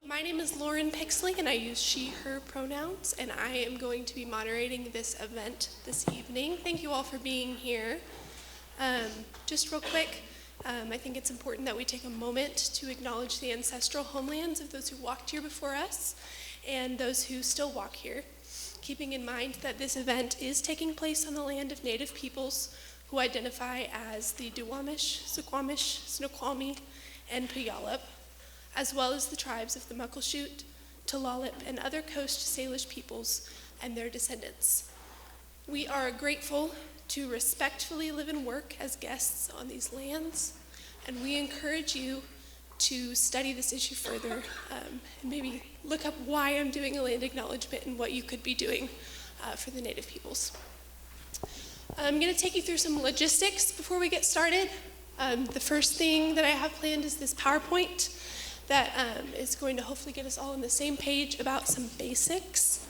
My name is Lauren Pixley, and I use she, her pronouns, and I am going to be moderating this event this evening. Thank you all for being here. Just real quick, I think it's important that we take a moment to acknowledge the ancestral homelands of those who walked here before us and those who still walk here, keeping in mind that this event is taking place on the land of Native peoples who identify as the Duwamish, Suquamish, Snoqualmie, and Puyallup, as well as the tribes of the Muckleshoot, Tulalip, and other Coast Salish peoples and their descendants. We are grateful to respectfully live and work as guests on these lands, and we encourage you to study this issue further and maybe look up why I'm doing a land acknowledgement and what you could be doing for the Native peoples. I'm going to take you through some logistics before we get started. The first thing that I have planned is this PowerPoint that is going to hopefully get us all on the same page about some basics.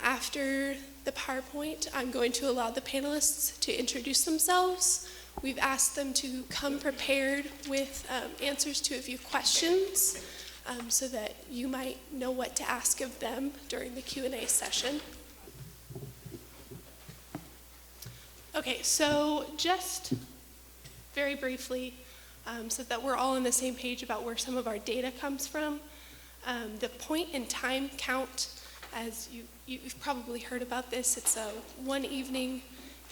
After the PowerPoint, I'm going to allow the panelists to introduce themselves. We've asked them to come prepared with answers to a few questions so that you might know what to ask of them during the Q&A session. Okay, so just very briefly, so that we're all on the same page about where some of our data comes from. The point in time count, as you've probably heard about this, it's one evening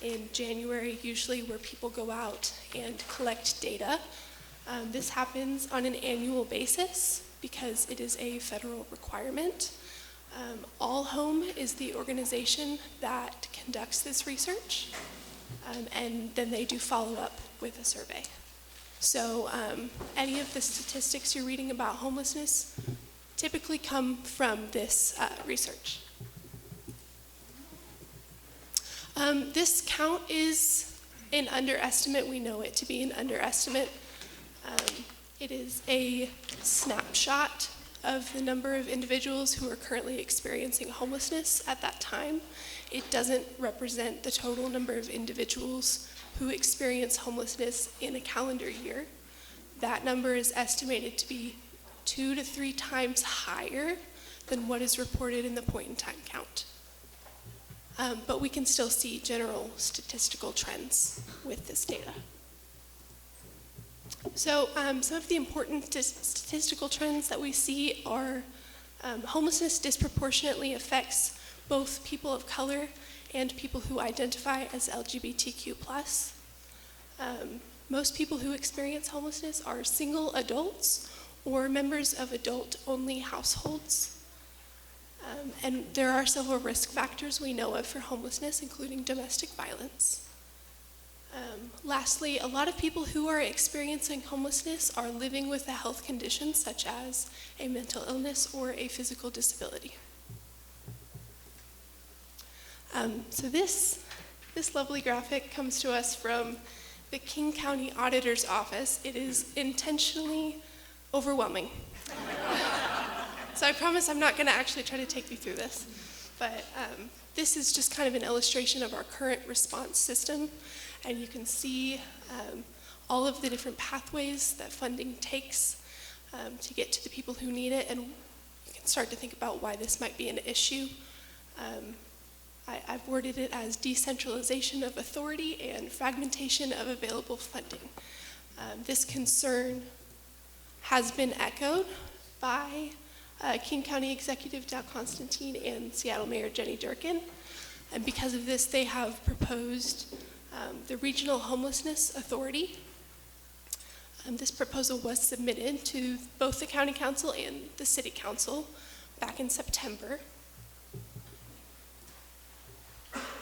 in January usually where people go out and collect data. This happens on an annual basis because it is a federal requirement. All Home is the organization that conducts this research, and then they do follow up with a survey. So any of the statistics you're reading about homelessness typically come from this research. This count is an underestimate. We know it to be an underestimate. It is a snapshot of the number of individuals who are currently experiencing homelessness at that time. It doesn't represent the total number of individuals who experience homelessness in a calendar year. That number is estimated to be 2 to 3 times higher than what is reported in the point-in-time count. But we can still see general statistical trends with this data. So some of the important statistical trends that we see are homelessness disproportionately affects both people of color and people who identify as LGBTQ+. Most people who experience homelessness are single adults or members of adult-only households. And there are several risk factors we know of for homelessness, including domestic violence. Lastly, a lot of people who are experiencing homelessness are living with a health condition such as a mental illness or a physical disability. So this lovely graphic comes to us from the King County Auditor's Office. It is intentionally overwhelming. So I promise I'm not going to actually try to take you through this, but this is just kind of an illustration of our current response system, and you can see all of the different pathways that funding takes to get to the people who need it, and you can start to think about why this might be an issue. I've worded it as decentralization of authority and fragmentation of available funding. This concern has been echoed by King County Executive Dow Constantine and Seattle Mayor Jenny Durkin. And because of this, they have proposed the Regional Homelessness Authority. This proposal was submitted to both the County Council and the City Council back in September.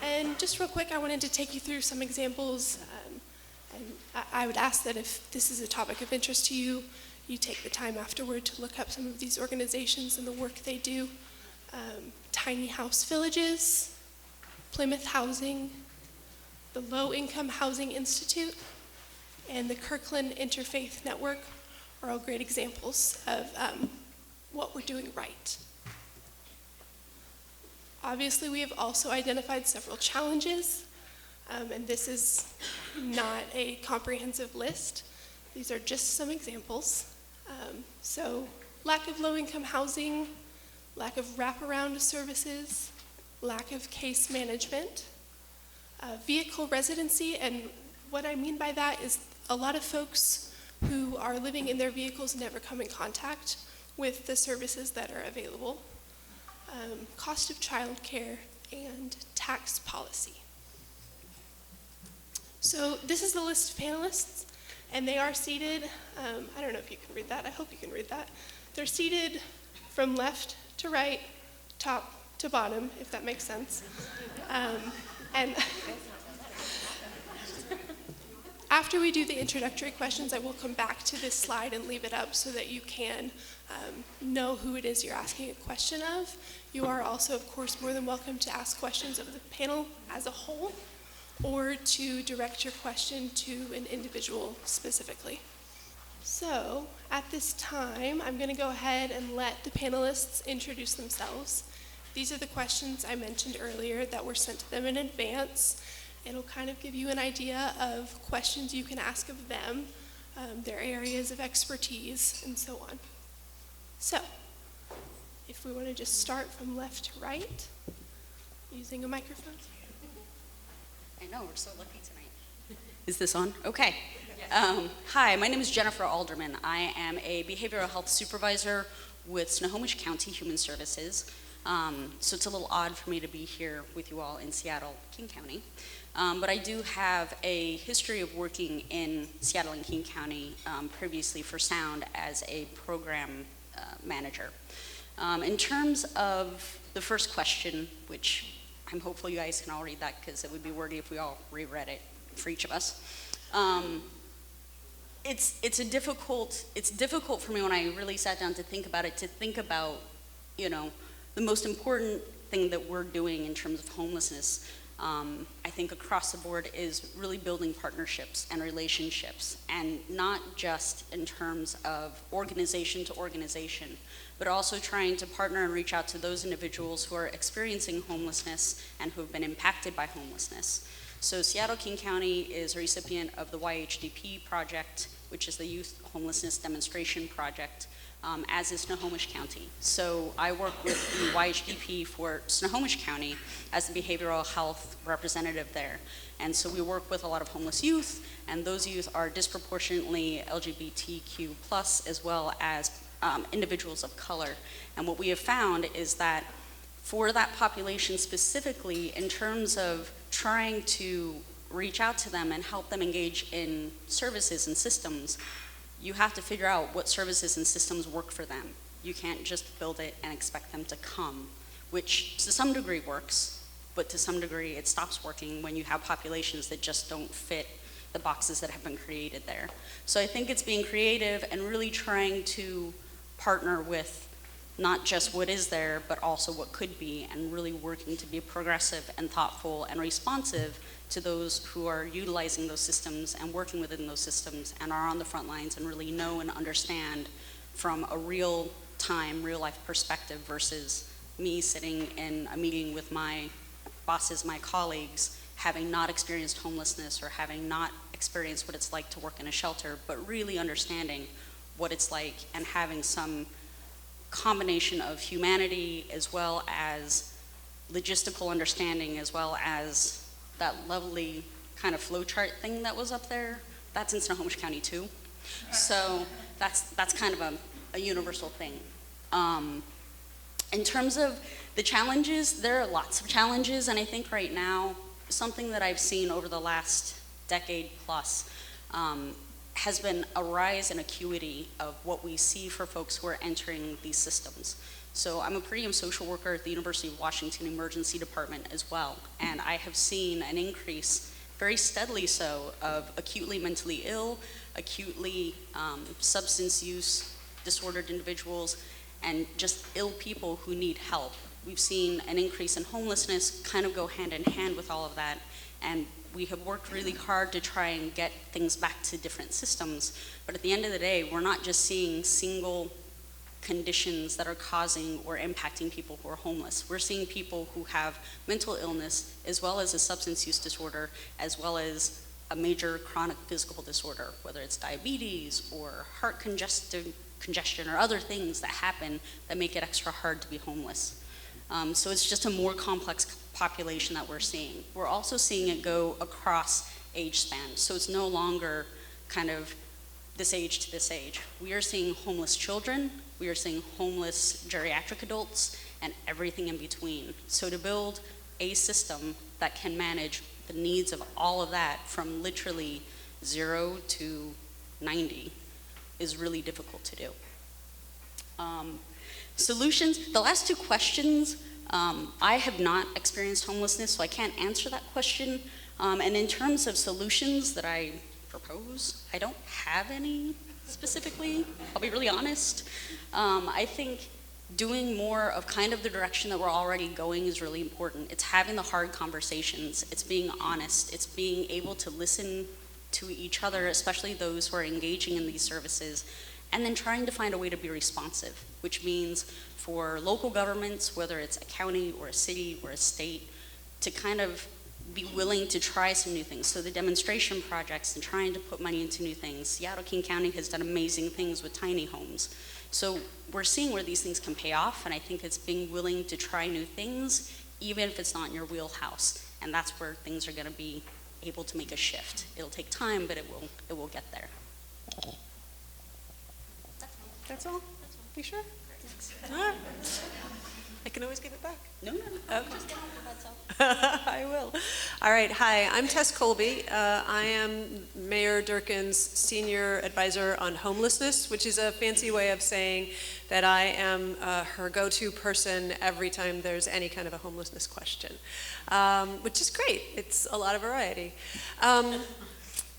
And just real quick, I wanted to take you through some examples, and I would ask that if this is a topic of interest to you, you take the time afterward to look up some of these organizations and the work they do. Tiny House Villages, Plymouth Housing, the Low Income Housing Institute, and the Kirkland Interfaith Network are all great examples of what we're doing right. Obviously, we have also identified several challenges, and this is not a comprehensive list. These are just some examples. So lack of low-income housing, lack of wraparound services, lack of case management, vehicle residency, and what I mean by that is a lot of folks who are living in their vehicles never come in contact with the services that are available, cost of childcare, and tax policy. So this is the list of panelists, and they are seated, I don't know if you can read that, I hope you can read that. They're seated from left to right, top to bottom, if that makes sense. And after we do the introductory questions, I will come back to this slide and leave it up so that you can know who it is you're asking a question of. You are also, of course, more than welcome to ask questions of the panel as a whole or to direct your question to an individual specifically. So at this time, I'm going to go ahead and let the panelists introduce themselves. These are the questions I mentioned earlier that were sent to them in advance. It'll kind of give you an idea of questions you can ask of them, their areas of expertise, and so on. So, if we want to just start from left to right, using a microphone. I know, we're so lucky tonight. Is this on? Okay. Yes. Hi, my name is Jennifer Alderman. I am a behavioral health supervisor with Snohomish County Human Services. So it's a little odd for me to be here with you all in Seattle, King County. But I do have a history of working in Seattle and King County previously for Sound as a program manager. In terms of the first question, which I'm hopeful you guys can all read that because it would be wordy if we all reread it for each of us. It's difficult for me when I really sat down to think about it, you know, the most important thing that we're doing in terms of homelessness, I think across the board, is really building partnerships and relationships, and not just in terms of organization to organization, but also trying to partner and reach out to those individuals who are experiencing homelessness and who have been impacted by homelessness. So Seattle King County is a recipient of the YHDP project, which is the Youth Homelessness Demonstration Project, as is Snohomish County. So I work with the YHDP for Snohomish County as the behavioral health representative there. And so we work with a lot of homeless youth, and those youth are disproportionately LGBTQ+, as well as individuals of color. And what we have found is that for that population specifically, in terms of trying to reach out to them and help them engage in services and systems, you have to figure out what services and systems work for them. You can't just build it and expect them to come, which to some degree works, but to some degree it stops working when you have populations that just don't fit the boxes that have been created there. So I think it's being creative and really trying to partner with not just what is there, but also what could be, and really working to be progressive and thoughtful and responsive to those who are utilizing those systems and working within those systems and are on the front lines and really know and understand from a real-time, real-life perspective versus me sitting in a meeting with my bosses, my colleagues, having not experienced homelessness or having not experienced what it's like to work in a shelter, but really understanding what it's like and having some combination of humanity as well as logistical understanding, as well as that lovely kind of flowchart thing that was up there. That's in Snohomish County too. So that's kind of a universal thing. In terms of the challenges, there are lots of challenges, and I think right now, something that I've seen over the last decade plus has been a rise in acuity of what we see for folks who are entering these systems. So I'm a per diem social worker at the University of Washington Emergency Department as well, and I have seen an increase, very steadily so, of acutely mentally ill, acutely substance use disordered individuals, and just ill people who need help. We've seen an increase in homelessness kind of go hand in hand with all of that, and we have worked really hard to try and get things back to different systems. But at the end of the day, we're not just seeing single conditions that are causing or impacting people who are homeless. We're seeing people who have mental illness, as well as a substance use disorder, as well as a major chronic physical disorder, whether it's diabetes or heart congestion or other things that happen that make it extra hard to be homeless. So it's just a more complex population that we're seeing. We're also seeing it go across age span. So it's no longer kind of this age to this age. We are seeing homeless children, we are seeing homeless geriatric adults, and everything in between. So to build a system that can manage the needs of all of that from literally 0 to 90 is really difficult to do. Solutions, the last two questions, I have not experienced homelessness, so I can't answer that question. And in terms of solutions that I propose, I don't have any specifically, I'll be really honest. I think doing more of kind of the direction that we're already going is really important. It's having the hard conversations, it's being honest, it's being able to listen to each other, especially those who are engaging in these services, and then trying to find a way to be responsive, which means for local governments, whether it's a county or a city or a state, to kind of be willing to try some new things. So the demonstration projects and trying to put money into new things. Seattle King County has done amazing things with tiny homes. So we're seeing where these things can pay off, and I think it's being willing to try new things, even if it's not in your wheelhouse. And that's where things are gonna be able to make a shift. It'll take time, but it will get there. That's all? Be sure? All right. I can always give it back. No. Okay. I will. All right. Hi, I'm Tess Colby. I am Mayor Durkin's Senior Advisor on Homelessness, which is a fancy way of saying that I am her go-to person every time there's any kind of a homelessness question, which is great. It's a lot of variety.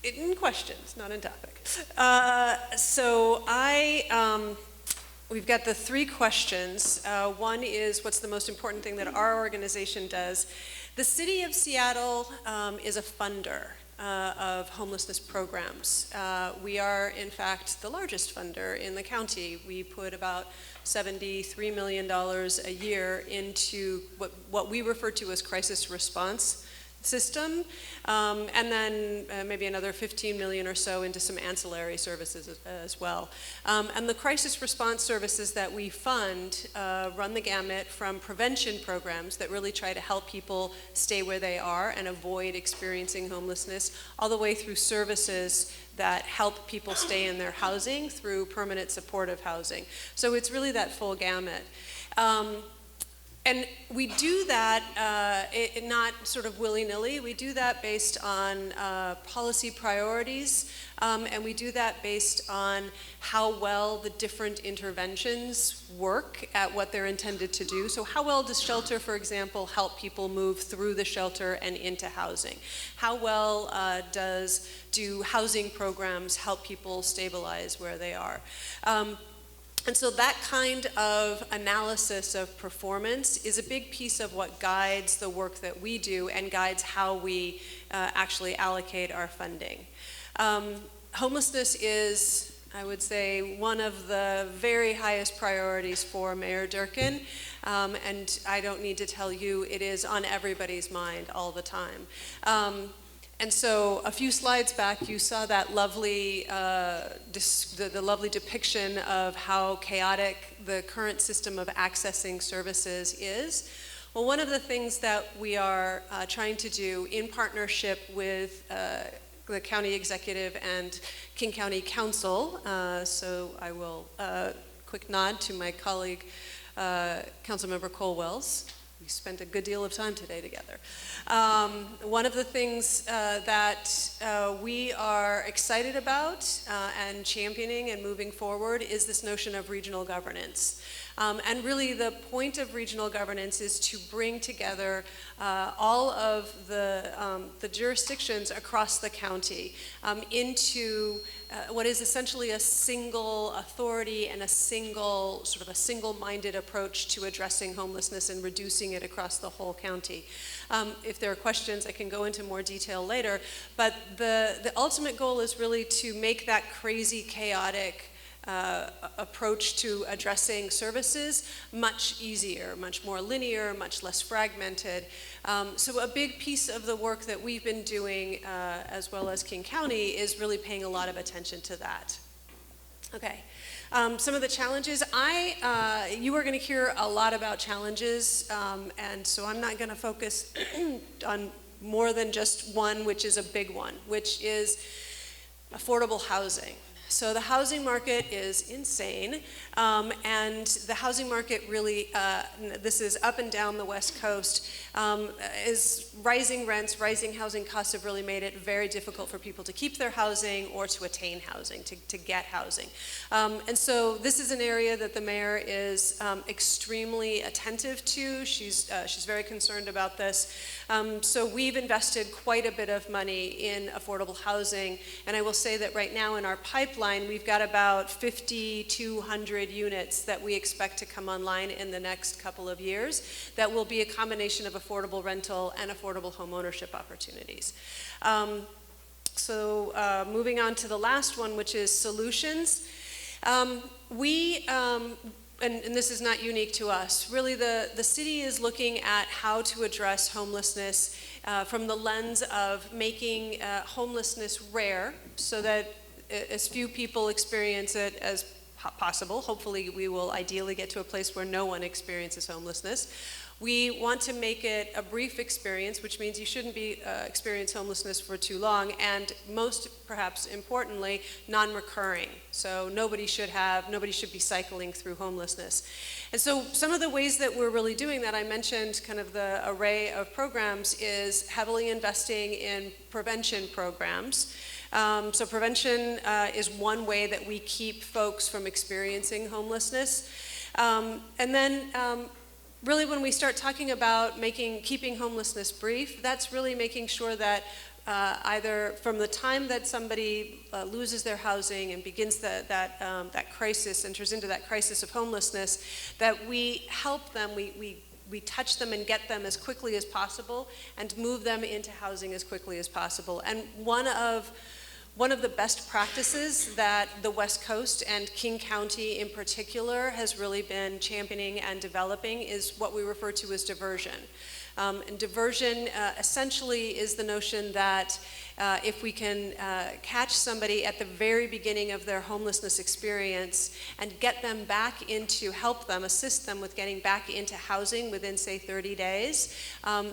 In questions, not in topic. We've got the three questions. One is, what's the most important thing that our organization does? The City of Seattle is a funder of homelessness programs. We are, in fact, the largest funder in the county. We put about $73 million a year into what we refer to as crisis response system, and then maybe another 15 million or so into some ancillary services as well. And the crisis response services that we fund run the gamut from prevention programs that really try to help people stay where they are and avoid experiencing homelessness, all the way through services that help people stay in their housing through permanent supportive housing. So it's really that full gamut. And we do that not sort of willy-nilly. We do that based on policy priorities, and we do that based on how well the different interventions work at what they're intended to do. So how well does shelter, for example, help people move through the shelter and into housing? How well do housing programs help people stabilize where they are? And so that kind of analysis of performance is a big piece of what guides the work that we do and guides how we actually allocate our funding. Homelessness is, I would say, one of the very highest priorities for Mayor Durkin, and I don't need to tell you, it is on everybody's mind all the time. And so a few slides back, you saw that lovely, the lovely depiction of how chaotic the current system of accessing services is. Well, one of the things that we are trying to do in partnership with the county executive and King County Council, so I will quick nod to my colleague, Councilmember Kohl-Welles. We spent a good deal of time today together. One of the things that we are excited about and championing and moving forward is this notion of regional governance. And really the point of regional governance is to bring together all of the jurisdictions across the county into what is essentially a single authority and a single-minded approach to addressing homelessness and reducing it across the whole county. If there are questions, I can go into more detail later, but the ultimate goal is really to make that crazy, chaotic approach to addressing services much easier, much more linear, much less fragmented. So a big piece of the work that we've been doing, as well as King County, is really paying a lot of attention to that. Okay. Some of the challenges, you are going to hear a lot about challenges, and so I'm not going to focus on more than just one, which is a big one, which is affordable housing. So the housing market is insane, and the housing market really, this is up and down the West Coast, is rising rents, rising housing costs have really made it very difficult for people to keep their housing or to attain housing, to get housing. And so this is an area that the mayor is extremely attentive to. She's very concerned about this. So we've invested quite a bit of money in affordable housing, and I will say that right now in our pipeline, we've got about 5,200 units that we expect to come online in the next couple of years that will be a combination of affordable rental and affordable home ownership opportunities. Moving on to the last one, which is solutions. And this is not unique to us. Really, the city is looking at how to address homelessness from the lens of making homelessness rare so that as few people experience it as possible. Hopefully, we will ideally get to a place where no one experiences homelessness. We want to make it a brief experience, which means you shouldn't be experience homelessness for too long, and most perhaps importantly, non-recurring. So nobody should be cycling through homelessness. And so some of the ways that we're really doing that, I mentioned kind of the array of programs, is heavily investing in prevention programs. So prevention is one way that we keep folks from experiencing homelessness. And then really when we start talking about keeping homelessness brief, that's really making sure that either from the time that somebody loses their housing and begins that crisis, enters into that crisis of homelessness, that we help them, we touch them and get them as quickly as possible and move them into housing as quickly as possible. And one of the best practices that the West Coast and King County in particular has really been championing and developing is what we refer to as diversion. And diversion essentially is the notion that if we can catch somebody at the very beginning of their homelessness experience and get them back help them, assist them with getting back into housing within, say, 30 days,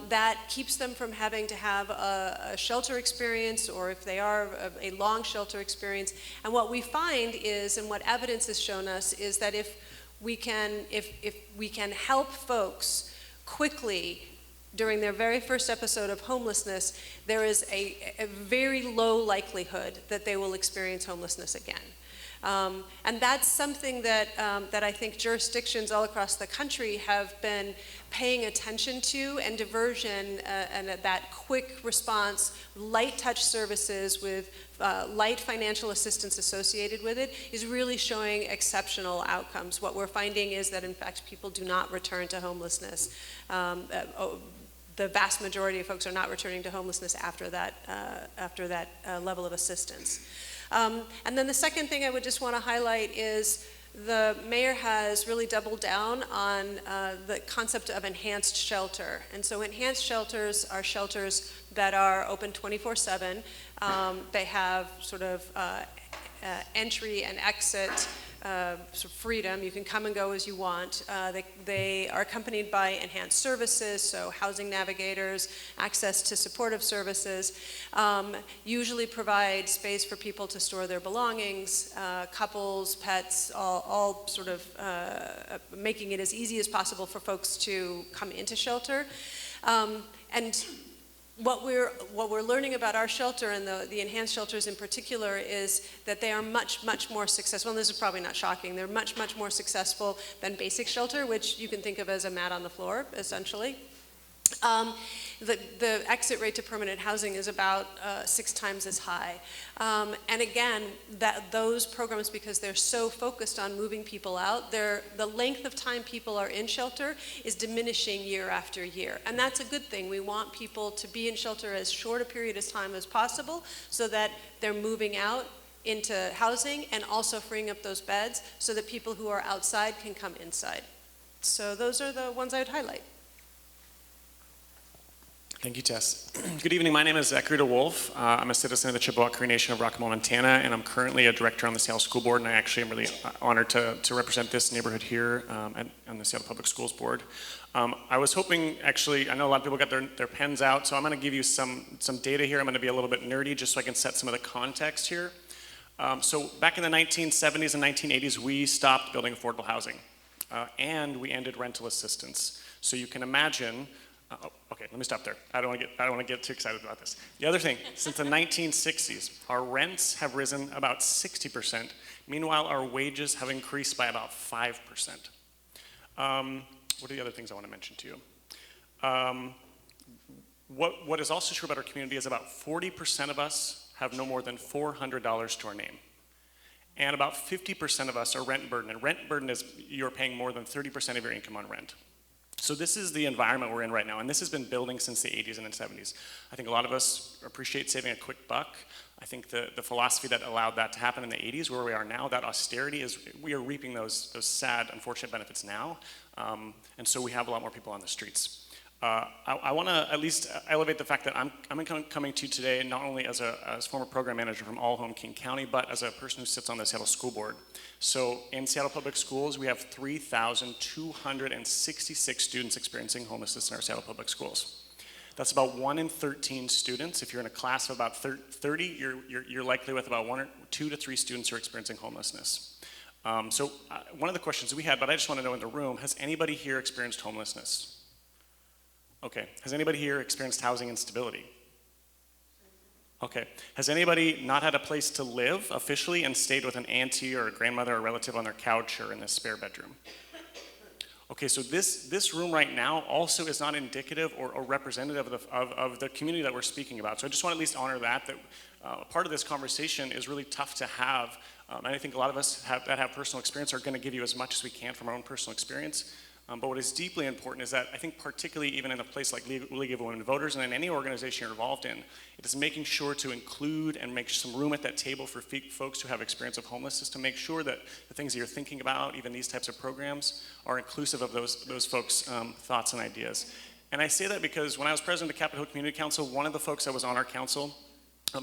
that keeps them from having to have a shelter experience, or if they are, a long shelter experience. And what we find is, and what evidence has shown us, is that if we can help folks quickly during their very first episode of homelessness, there is a very low likelihood that they will experience homelessness again. And that's something that I think jurisdictions all across the country have been paying attention to, and diversion and that quick response, light touch services with light financial assistance associated with it is really showing exceptional outcomes. What we're finding is that in fact people do not return to homelessness. The vast majority of folks are not returning to homelessness after that level of assistance. And then the second thing I would just want to highlight is the mayor has really doubled down on the concept of enhanced shelter. And so enhanced shelters are shelters that are open 24/7. They have sort of entry and exit sort of freedom. You can come and go as you want. They are accompanied by enhanced services, so housing navigators, access to supportive services, usually provide space for people to store their belongings, couples, pets, all sort of making it as easy as possible for folks to come into shelter. And what we're learning about our shelter and the enhanced shelters in particular is that they are much, much more successful, and this is probably not shocking, they're much, much more successful than basic shelter, which you can think of as a mat on the floor, essentially. The exit rate to permanent housing is about 6 times as high. And again, those programs, because they're so focused on moving people out, the length of time people are in shelter is diminishing year after year. And that's a good thing. We want people to be in shelter as short a period of time as possible so that they're moving out into housing and also freeing up those beds so that people who are outside can come inside. So those are the ones I would highlight. Thank you, Tess. Good evening. My name is Zachary DeWolf. I'm a citizen of the Chippewa Cree Nation of Rockmore, Montana, and I'm currently a director on the Seattle School Board, and I actually am really honored to represent this neighborhood here on the Seattle Public Schools Board. I was hoping, actually, I know a lot of people got their pens out, so I'm going to give you some data here. I'm going to be a little bit nerdy just so I can set some of the context here. So back in the 1970s and 1980s, we stopped building affordable housing, and we ended rental assistance. So you can imagine. Okay, let me stop there. I don't want to get too excited about this. The other thing, since the 1960s, our rents have risen about 60%. Meanwhile, our wages have increased by about 5%. What are the other things I want to mention to you? What is also true about our community is about 40% of us have no more than $400 to our name. And about 50% of us are rent burden. And rent burden is you're paying more than 30% of your income on rent. So this is the environment we're in right now, and this has been building since the 80s and the 70s. I think a lot of us appreciate saving a quick buck. I think the philosophy that allowed that to happen in the 80s, where we are now, that austerity is, we are reaping those sad, unfortunate benefits now, and so we have a lot more people on the streets. I want to at least elevate the fact that I'm coming to you today not only as former program manager from All Home King County, but as a person who sits on the Seattle School Board. So in Seattle Public Schools, we have 3,266 students experiencing homelessness in our Seattle Public Schools. That's about 1 in 13 students. If you're in a class of about 30, you're likely with about 2 to 3 students who are experiencing homelessness. So one of the questions we had, but I just want to know in the room, has anybody here experienced homelessness? Okay. Has anybody here experienced housing instability? Okay. Has anybody not had a place to live officially and stayed with an auntie or a grandmother or a relative on their couch or in the spare bedroom? Okay, so this room right now also is not indicative or representative of the community that we're speaking about. So I just want to at least honor that part of this conversation is really tough to have. And I think a lot of us that have personal experience are going to give you as much as we can from our own personal experience. But what is deeply important is that I think particularly even in a place like League of Women Voters and in any organization you're involved in, it is making sure to include and make some room at that table for folks who have experience of homelessness to make sure that the things that you're thinking about, even these types of programs, are inclusive of those folks' thoughts and ideas. And I say that because when I was president of Capitol Hill Community Council, one of the folks that was on our council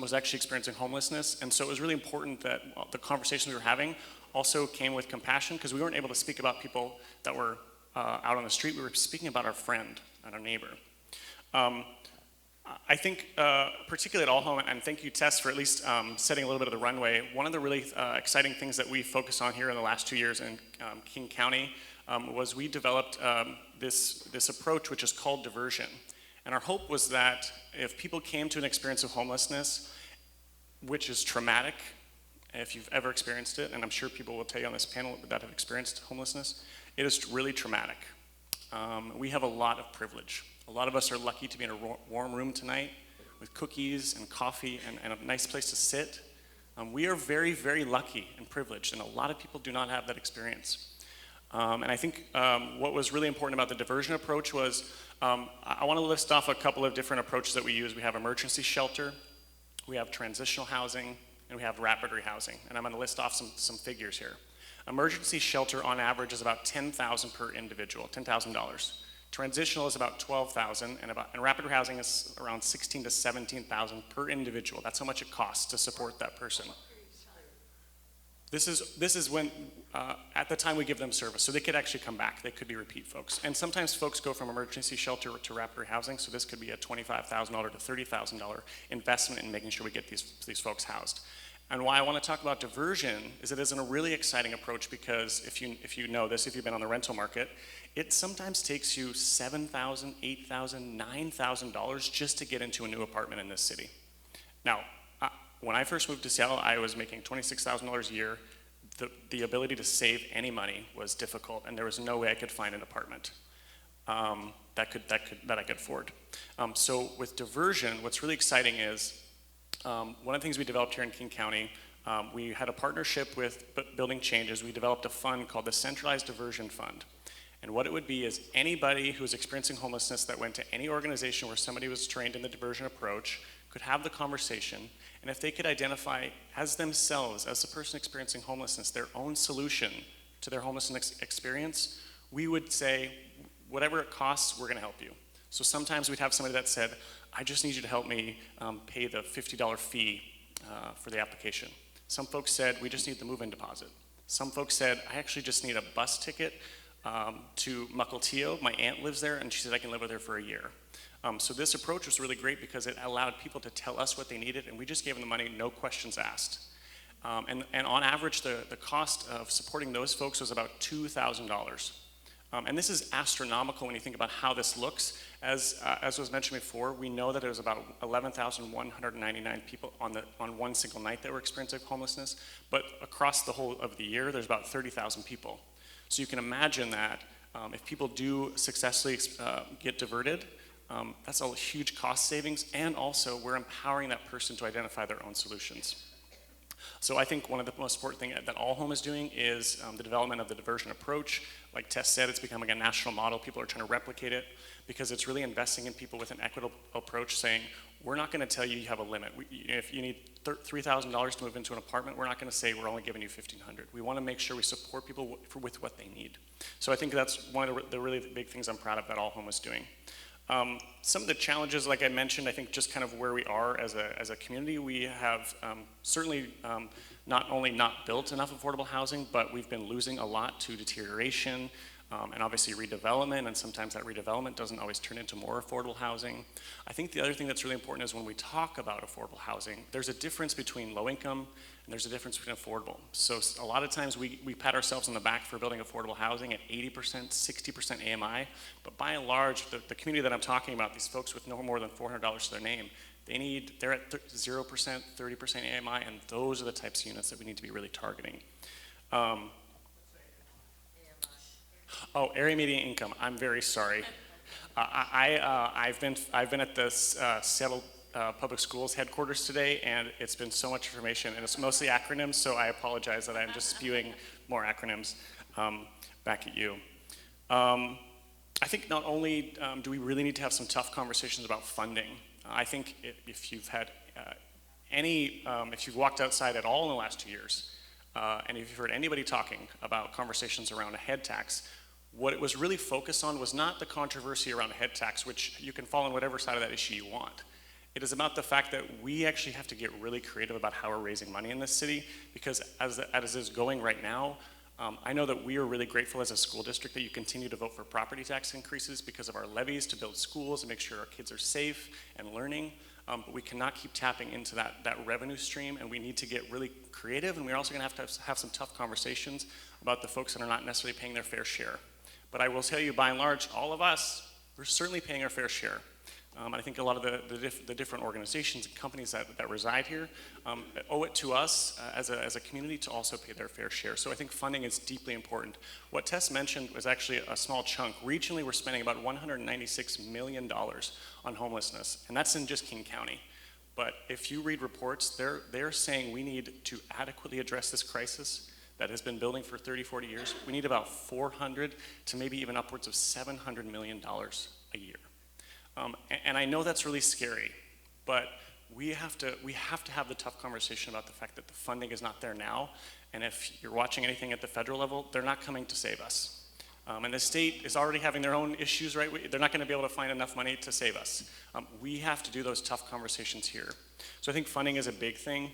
was actually experiencing homelessness. And so it was really important that the conversations we were having also came with compassion, because we weren't able to speak about people that were out on the street. We were speaking about our friend and our neighbor. I think particularly at All Home, and thank you, Tess, for at least setting a little bit of the runway. One of the really exciting things that we focused on here in the last 2 years in King County was we developed this approach which is called diversion. And our hope was that if people came to an experience of homelessness, which is traumatic, if you've ever experienced it, and I'm sure people will tell you on this panel that have experienced homelessness, it is really traumatic. We have a lot of privilege. A lot of us are lucky to be in a warm room tonight with cookies and coffee and a nice place to sit. We are very, very lucky and privileged, and a lot of people do not have that experience. And I think what was really important about the diversion approach was, I want to list off a couple of different approaches that we use. We have emergency shelter, we have transitional housing, and we have rapid rehousing. And I'm going to list off some figures here. Emergency shelter on average is about $10,000 per individual, $10,000. Transitional is about $12,000, and rapid rehousing is around $16,000 to $17,000 per individual. That's how much it costs to support that person. This is when, at the time we give them service, so they could actually come back. They could be repeat folks. And sometimes folks go from emergency shelter to rapid rehousing, so this could be a $25,000 to $30,000 investment in making sure we get these folks housed. And why I want to talk about diversion is it is a really exciting approach, because if you know this, if you've been on the rental market, it sometimes takes you $7,000, $8,000, $9,000 just to get into a new apartment in this city. Now, when I first moved to Seattle, I was making $26,000 a year. The ability to save any money was difficult, and there was no way I could find an apartment that I could afford. So with diversion, what's really exciting is one of the things we developed here in King County, we had a partnership with Building Changes. We developed a fund called the Centralized Diversion Fund. And what it would be is anybody who was experiencing homelessness that went to any organization where somebody was trained in the diversion approach could have the conversation, and if they could identify as themselves, as the person experiencing homelessness, their own solution to their homelessness experience, we would say, whatever it costs, we're going to help you. So sometimes we'd have somebody that said, I just need you to help me pay the $50 fee for the application. Some folks said, we just need the move-in deposit. Some folks said, I actually just need a bus ticket to Mukilteo. My aunt lives there, and she said I can live with her for a year. So this approach was really great because it allowed people to tell us what they needed, and we just gave them the money, no questions asked. And on average, the cost of supporting those folks was about $2,000. And this is astronomical when you think about how this looks. As was mentioned before, we know that it was about 11,199 people on one single night that were experiencing homelessness, but across the whole of the year, there's about 30,000 people. So you can imagine that if people do successfully get diverted, that's a huge cost savings, and also we're empowering that person to identify their own solutions. So I think one of the most important things that All Home is doing is the development of the diversion approach. Like Tess said, it's becoming a national model. People are trying to replicate it because it's really investing in people with an equitable approach, saying, we're not going to tell you have a limit. If you need $3,000 to move into an apartment, we're not going to say we're only giving you $1,500. We want to make sure we support people with what they need. So I think that's one of the really big things I'm proud of that All Home is doing. Some of the challenges, like I mentioned, I think just kind of where we are as a community, we have certainly not only not built enough affordable housing, but we've been losing a lot to deterioration and obviously redevelopment, and sometimes that redevelopment doesn't always turn into more affordable housing. I think the other thing that's really important is when we talk about affordable housing, there's a difference between low income and there's a difference between affordable. So a lot of times we pat ourselves on the back for building affordable housing at 80%, 60% AMI, but by and large, the community that I'm talking about, these folks with no more than $400 to their name, they're at 0%, 30% AMI, and those are the types of units that we need to be really targeting. Oh, area median income. I'm very sorry. I've been at the Seattle Public Schools headquarters today, and it's been so much information, and it's mostly acronyms. So I apologize that I'm just spewing more acronyms back at you. I think not only do we really need to have some tough conversations about funding. I think if you've had if you've walked outside at all in the last 2 years, and if you've heard anybody talking about conversations around a head tax, what it was really focused on was not the controversy around a head tax, which you can fall on whatever side of that issue you want. It is about the fact that we actually have to get really creative about how we're raising money in this city, because as it is going right now, I know that we are really grateful as a school district that you continue to vote for property tax increases because of our levies to build schools and make sure our kids are safe and learning. But we cannot keep tapping into that revenue stream, and we need to get really creative, and we're also going to have some tough conversations about the folks that are not necessarily paying their fair share. But I will tell you, by and large, all of us, we're certainly paying our fair share. I think a lot of the different organizations and companies that reside here owe it to us as a community to also pay their fair share. So I think funding is deeply important. What Tess mentioned was actually a small chunk. Regionally, we're spending about $196 million on homelessness, and that's in just King County. But if you read reports, they're saying we need to adequately address this crisis that has been building for 30, 40 years. We need about 400 to maybe even upwards of $700 million a year. And I know that's really scary, but we have to have the tough conversation about the fact that the funding is not there now, and if you're watching anything at the federal level, they're not coming to save us. And the state is already having their own issues, right? They're not going to be able to find enough money to save us. We have to do those tough conversations here. So I think funding is a big thing,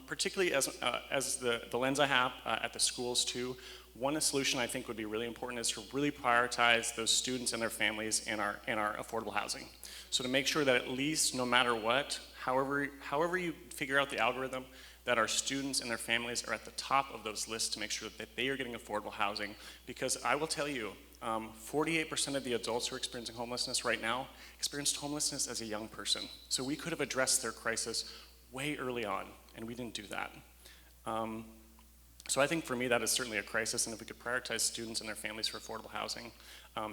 particularly as the lens I have at the schools too. One solution I think would be really important is to really prioritize those students and their families in our affordable housing. So to make sure that at least no matter what, however you figure out the algorithm, that our students and their families are at the top of those lists to make sure that they are getting affordable housing. Because I will tell you, 48% of the adults who are experiencing homelessness right now experienced homelessness as a young person. So we could have addressed their crisis way early on, and we didn't do that. So I think for me that is certainly a crisis, and if we could prioritize students and their families for affordable housing,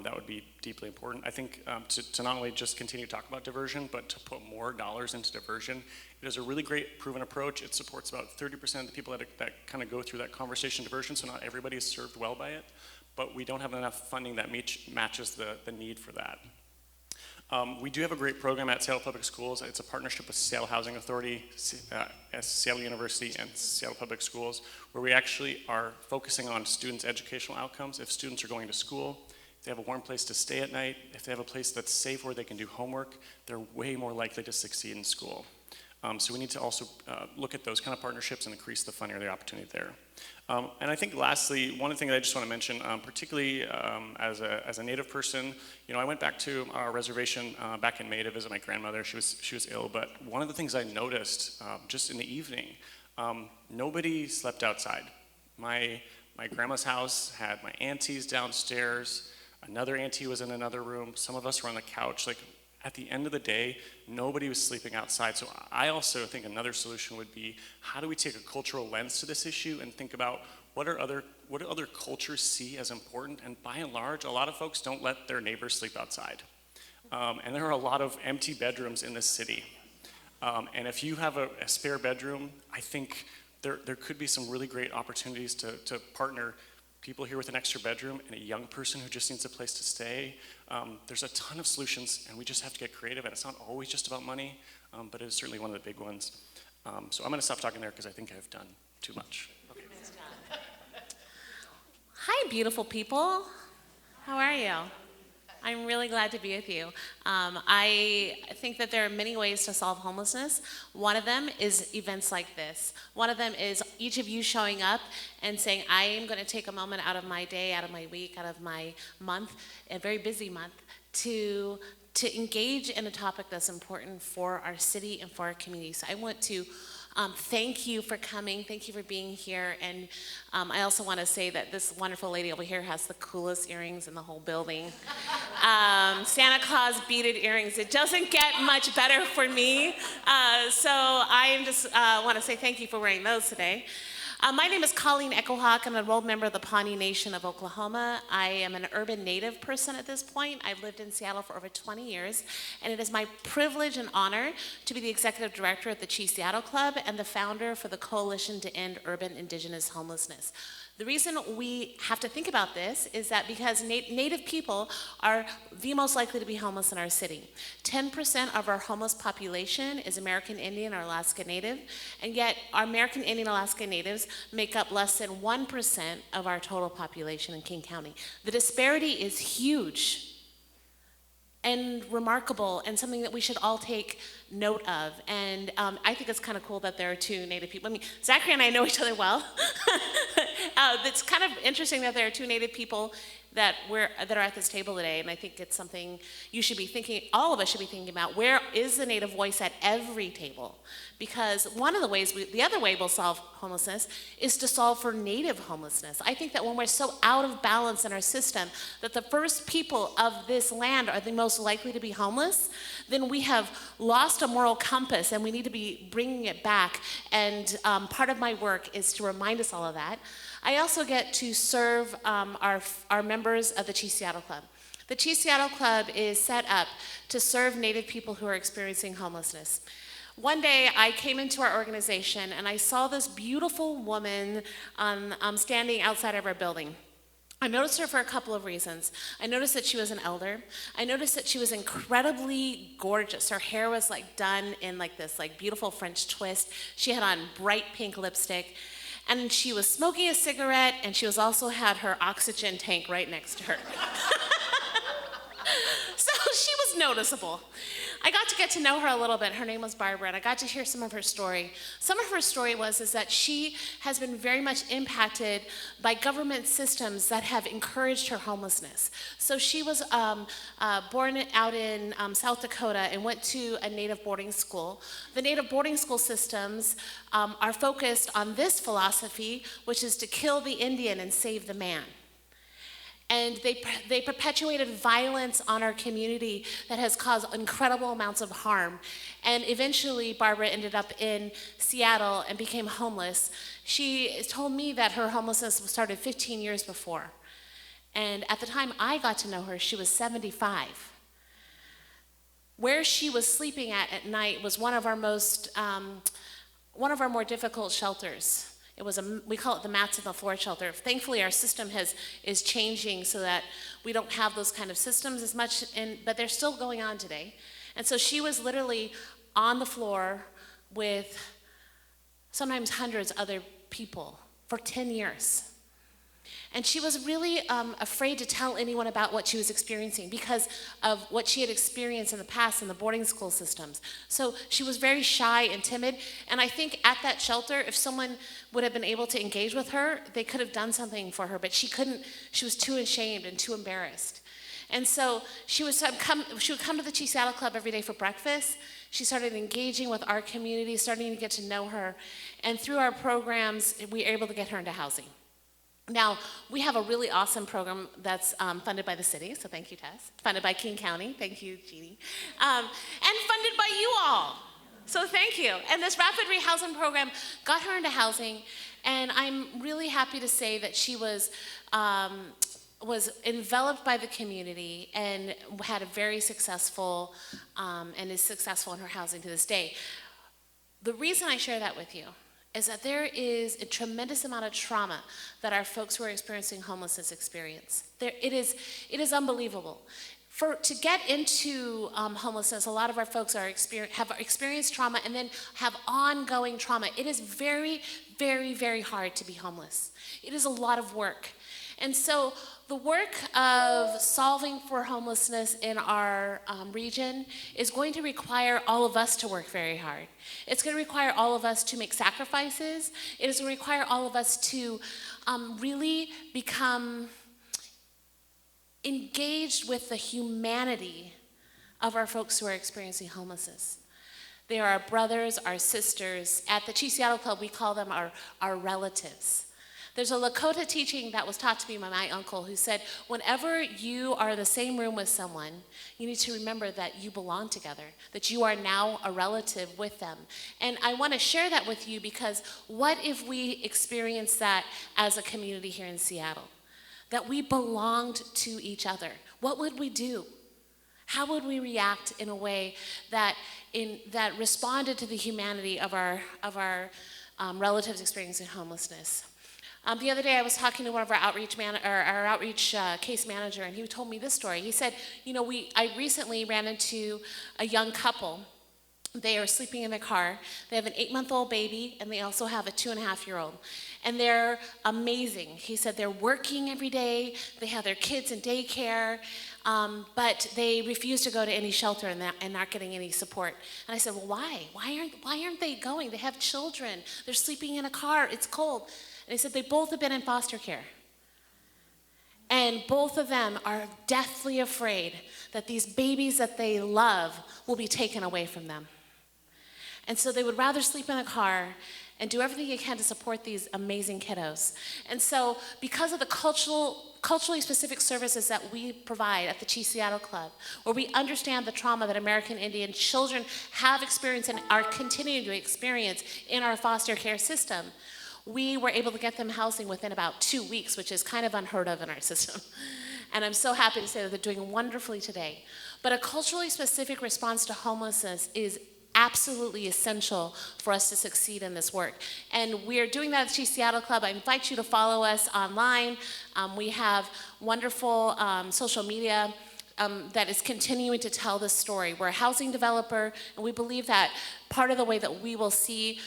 that would be deeply important. I think to not only just continue to talk about diversion, but to put more dollars into diversion. It is a really great proven approach. It supports about 30% of the people that kind of go through that conversation diversion, so not everybody is served well by it, but we don't have enough funding that matches the need for that. We do have a great program at Seattle Public Schools. It's a partnership with Seattle Housing Authority, Seattle University, and Seattle Public Schools, where we actually are focusing on students' educational outcomes. If students are going to school, if they have a warm place to stay at night, if they have a place that's safe where they can do homework, they're way more likely to succeed in school. So we need to also look at those kind of partnerships and increase the funding or the opportunity there. And I think lastly, one thing that I just want to mention, particularly as a Native person, I went back to our reservation back in May to visit my grandmother. She was ill, but one of the things I noticed just in the evening, nobody slept outside. My grandma's house had my aunties downstairs, another auntie was in another room, some of us were on the couch. Like, at the end of the day, nobody was sleeping outside. So I also think another solution would be, how do we take a cultural lens to this issue and think about what do other cultures see as important? And by and large, a lot of folks don't let their neighbors sleep outside. And there are a lot of empty bedrooms in this city. And if you have a spare bedroom, I think there could be some really great opportunities to partner people here with an extra bedroom and a young person who just needs a place to stay. There's a ton of solutions, and we just have to get creative, and it's not always just about money, but it is certainly one of the big ones. So I'm gonna stop talking there because I think I've done too much. Okay. Hi, beautiful people. How are you? I'm really glad to be with you. I think that there are many ways to solve homelessness. One of them is events like this. One of them is each of you showing up and saying, I am going to take a moment out of my day, out of my week, out of my month, a very busy month, to engage in a topic that's important for our city and for our community. So I want to thank you for coming. Thank you for being here. And I also want to say that this wonderful lady over here has the coolest earrings in the whole building. Santa Claus beaded earrings. It doesn't get much better for me. So I just want to say thank you for wearing those today. My name is Colleen Echohawk. I'm an enrolled member of the Pawnee Nation of Oklahoma. I am an urban Native person at this point. I've lived in Seattle for over 20 years, and it is my privilege and honor to be the executive director at the Chief Seattle Club and the founder for the Coalition to End Urban Indigenous Homelessness. The reason we have to think about this is that because Native people are the most likely to be homeless in our city. 10% of our homeless population is American Indian or Alaska Native, and yet our American Indian Alaska Natives make up less than 1% of our total population in King County. The disparity is huge and remarkable, and something that we should all take note of. And I think it's kind of cool that there are two Native people. I mean, Zachary and I know each other well. It's kind of interesting that there are two Native people that are at this table today, and I think it's something you should be thinking, all of us should be thinking about, where is the Native voice at every table? Because one of the ways, the other way we'll solve homelessness is to solve for Native homelessness. I think that when we're so out of balance in our system that the first people of this land are the most likely to be homeless, then we have lost a moral compass and we need to be bringing it back. And part of my work is to remind us all of that. I also get to serve our members of the Chief Seattle Club. The Chief Seattle Club is set up to serve Native people who are experiencing homelessness. One day I came into our organization and I saw this beautiful woman standing outside of our building. I noticed her for a couple of reasons. I noticed that she was an elder. I noticed that she was incredibly gorgeous. Her hair was done in this beautiful French twist. She had on bright pink lipstick. And she was smoking a cigarette, and she also had her oxygen tank right next to her. So she was noticeable. I got to get to know her a little bit. Her name was Barbara, and I got to hear some of her story. Some of her story is that she has been very much impacted by government systems that have encouraged her homelessness. So she was born out in South Dakota and went to a Native boarding school. The Native boarding school systems are focused on this philosophy, which is to kill the Indian and save the man. And they perpetuated violence on our community that has caused incredible amounts of harm. And eventually, Barbara ended up in Seattle and became homeless. She told me that her homelessness started 15 years before. And at the time I got to know her, she was 75. Where she was sleeping at night was one of our more difficult shelters. It was we call it the mats on the floor shelter. Thankfully, our system is changing so that we don't have those kind of systems as much, but they're still going on today. And so she was literally on the floor with sometimes hundreds of other people for 10 years. And she was really afraid to tell anyone about what she was experiencing because of what she had experienced in the past in the boarding school systems. So she was very shy and timid. And I think at that shelter, if someone would have been able to engage with her, they could have done something for her, but she couldn't. She was too ashamed and too embarrassed. And so she would come to the Chief Seattle Club every day for breakfast. She started engaging with our community, starting to get to know her. And through our programs, we were able to get her into housing. Now, we have a really awesome program that's funded by the city, so thank you, Tess. Funded by King County, thank you, Jeanne. And funded by you all, so thank you. And this rapid rehousing program got her into housing, and I'm really happy to say that she was enveloped by the community and had a very successful, and is successful in her housing to this day. The reason I share that with you is that there is a tremendous amount of trauma that our folks who are experiencing homelessness experience. It is unbelievable. To get into homelessness, a lot of our folks have experienced trauma and then have ongoing trauma. It is very, very, very hard to be homeless. It is a lot of work. And so the work of solving for homelessness in our region is going to require all of us to work very hard. It's going to require all of us to make sacrifices. It is going to require all of us to really become engaged with the humanity of our folks who are experiencing homelessness. They are our brothers, our sisters. At the Chief Seattle Club, we call them our relatives. There's a Lakota teaching that was taught to me by my uncle who said, whenever you are in the same room with someone, you need to remember that you belong together, that you are now a relative with them. And I want to share that with you because what if we experienced that as a community here in Seattle? That we belonged to each other. What would we do? How would we react in a way that responded to the humanity of our relatives experiencing homelessness? The other day, I was talking to one of our outreach case manager, and he told me this story. He said, I recently ran into a young couple. They are sleeping in their car. They have an 8-month-old baby, and they also have a 2.5-year-old. And they're amazing. He said they're working every day. They have their kids in daycare, but they refuse to go to any shelter and not getting any support. And I said, well, why? Why aren't they going? They have children. They're sleeping in a car. It's cold. And he said they both have been in foster care. And both of them are deathly afraid that these babies that they love will be taken away from them. And so they would rather sleep in a car and do everything they can to support these amazing kiddos. And so because of the culturally specific services that we provide at the Chief Seattle Club, where we understand the trauma that American Indian children have experienced and are continuing to experience in our foster care system, we were able to get them housing within about 2 weeks, which is kind of unheard of in our system. And I'm so happy to say that they're doing wonderfully today. But a culturally specific response to homelessness is absolutely essential for us to succeed in this work. And we're doing that at the Chief Seattle Club. I invite you to follow us online. We have wonderful social media that is continuing to tell this story. We're a housing developer, and we believe that part of the way that we will see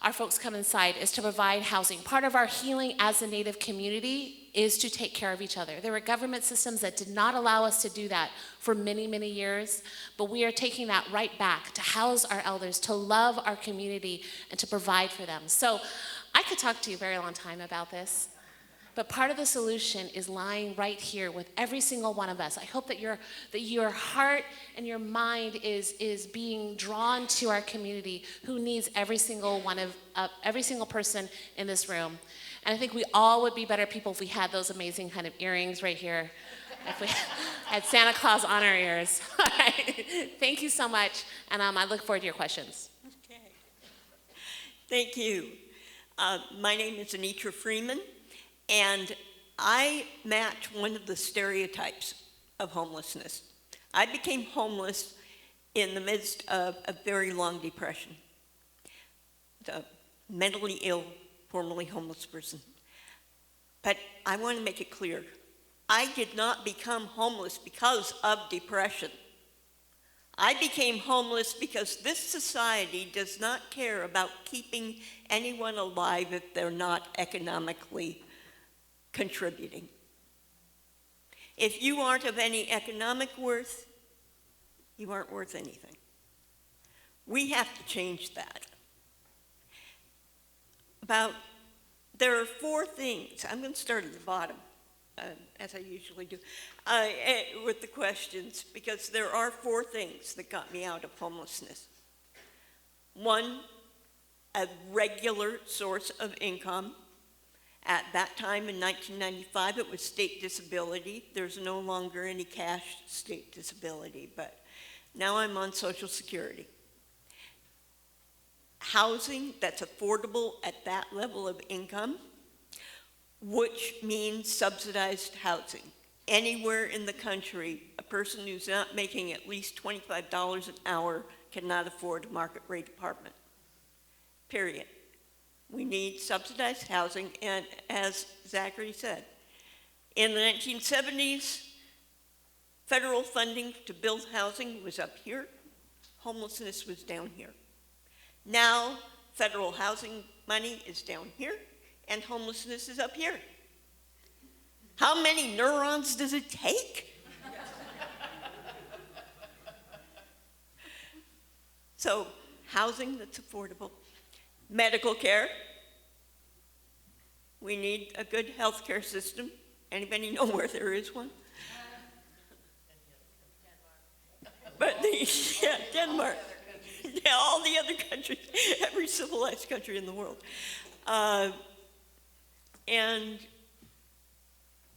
our folks come inside is to provide housing. Part of our healing as a Native community is to take care of each other. There were government systems that did not allow us to do that for many, many years, but we are taking that right back to house our elders, to love our community, and to provide for them. So I could talk to you a very long time about this, but part of the solution is lying right here with every single one of us. I hope that your heart and your mind is being drawn to our community who needs every single person in this room. And I think we all would be better people if we had those amazing kind of earrings right here, if we had Santa Claus on our ears. All right. Thank you so much, and I look forward to your questions. Okay. Thank you. My name is Anitra Freeman. And I match one of the stereotypes of homelessness. I became homeless in the midst of a very long depression. The mentally ill, formerly homeless person. But I want to make it clear, I did not become homeless because of depression. I became homeless because this society does not care about keeping anyone alive if they're not economically contributing. If you aren't of any economic worth, you aren't worth anything. We have to change that. There are 4 things. I'm going to start at the bottom, as I usually do, with the questions, because there are 4 things that got me out of homelessness. 1, a regular source of income. At that time in 1995, it was state disability. There's no longer any cash state disability, but now I'm on Social Security. Housing that's affordable at that level of income, which means subsidized housing. Anywhere in the country, a person who's not making at least $25 an hour cannot afford a market rate apartment, period. We need subsidized housing, and as Zachary said, in the 1970s, federal funding to build housing was up here, homelessness was down here. Now, federal housing money is down here, and homelessness is up here. How many neurons does it take? So, housing that's affordable. Medical care. We need a good health care system. Anybody know where there is one? But Denmark. Yeah, all the other countries, every civilized country in the world. But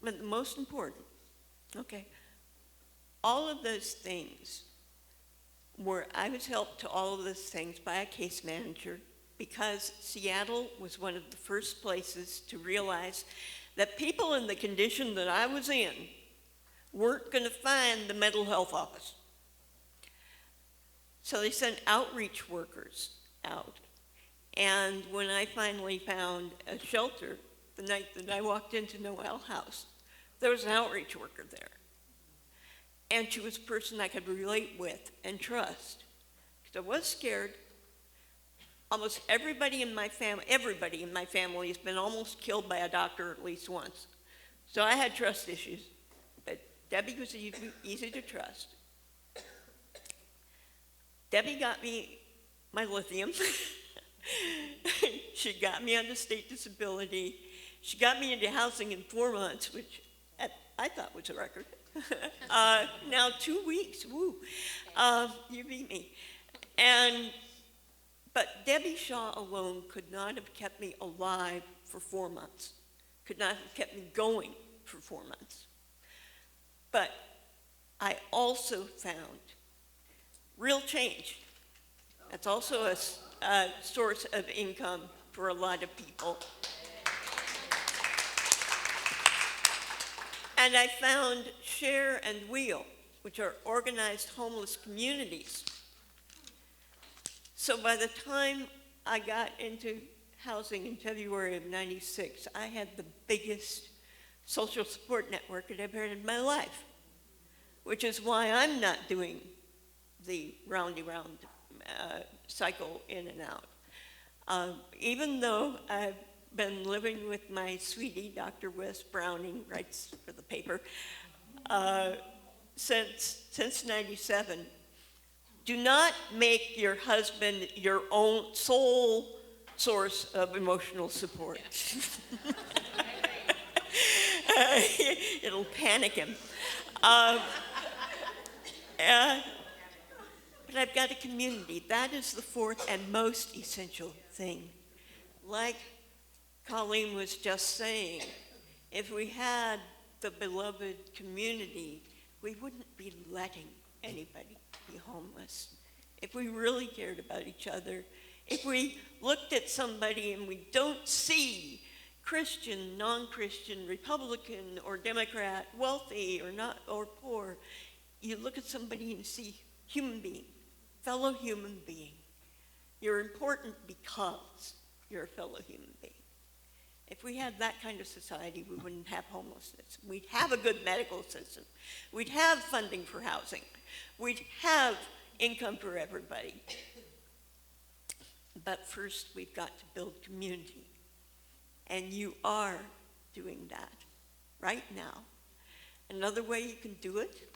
the most important, all of those things I was helped to all of those things by a case manager, because Seattle was one of the first places to realize that people in the condition that I was in weren't going to find the mental health office. So they sent outreach workers out. And when I finally found a shelter, the night that I walked into Noel House, there was an outreach worker there. And she was a person I could relate with and trust. Because I was scared. Almost everybody in my family has been almost killed by a doctor at least once. So I had trust issues. But Debbie was easy to trust. Debbie got me my lithium. She got me onto state disability. She got me into housing in 4 months, which I thought was a record. Now 2 weeks, woo. You beat me. But Debbie Shaw alone could not have kept me alive for 4 months, could not have kept me going for 4 months. But I also found real change. That's also a source of income for a lot of people. And I found Share and Wheel, which are organized homeless communities. So by the time I got into housing in February of '96, I had the biggest social support network I'd ever had in my life, which is why I'm not doing the round cycle in and out. Even though I've been living with my sweetie, Dr. Wes Browning, writes for the paper, since '97, do not make your husband your own sole source of emotional support. It'll panic him. But I've got a community. That is the fourth and most essential thing. Like Colleen was just saying, if we had the beloved community, we wouldn't be letting anybody be homeless. If we really cared about each other, if we looked at somebody and we don't see Christian, non-Christian, Republican, or Democrat, wealthy or not, or poor, you look at somebody and see human being, fellow human being. You're important because you're a fellow human being. If we had that kind of society, we wouldn't have homelessness. We'd have a good medical system. We'd have funding for housing. We'd have income for everybody. But first, we've got to build community. And you are doing that. right now. Another way you can do it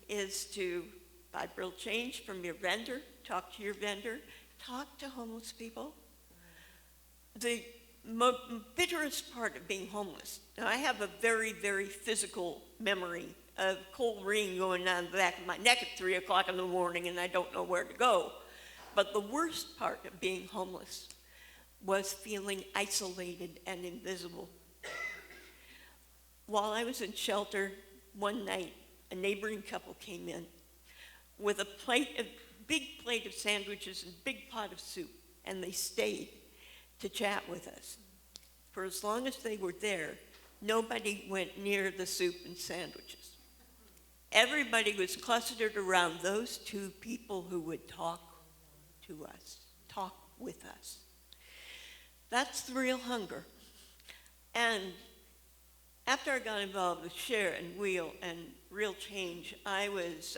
is to buy real change from your vendor, talk to your vendor, talk to homeless people. The bitterest part of being homeless, now I have a very, very physical memory of cold rain going down the back of my neck at 3 o'clock in the morning and I don't know where to go. But the worst part of being homeless was feeling isolated and invisible. While I was in shelter one night, a neighboring couple came in with a big plate of sandwiches and big pot of soup, and they stayed to chat with us. For as long as they were there, nobody went near the soup and sandwiches. Everybody was clustered around those two people who would talk to us, talk with us. That's the real hunger. And after I got involved with Share and Wheel and Real Change, I was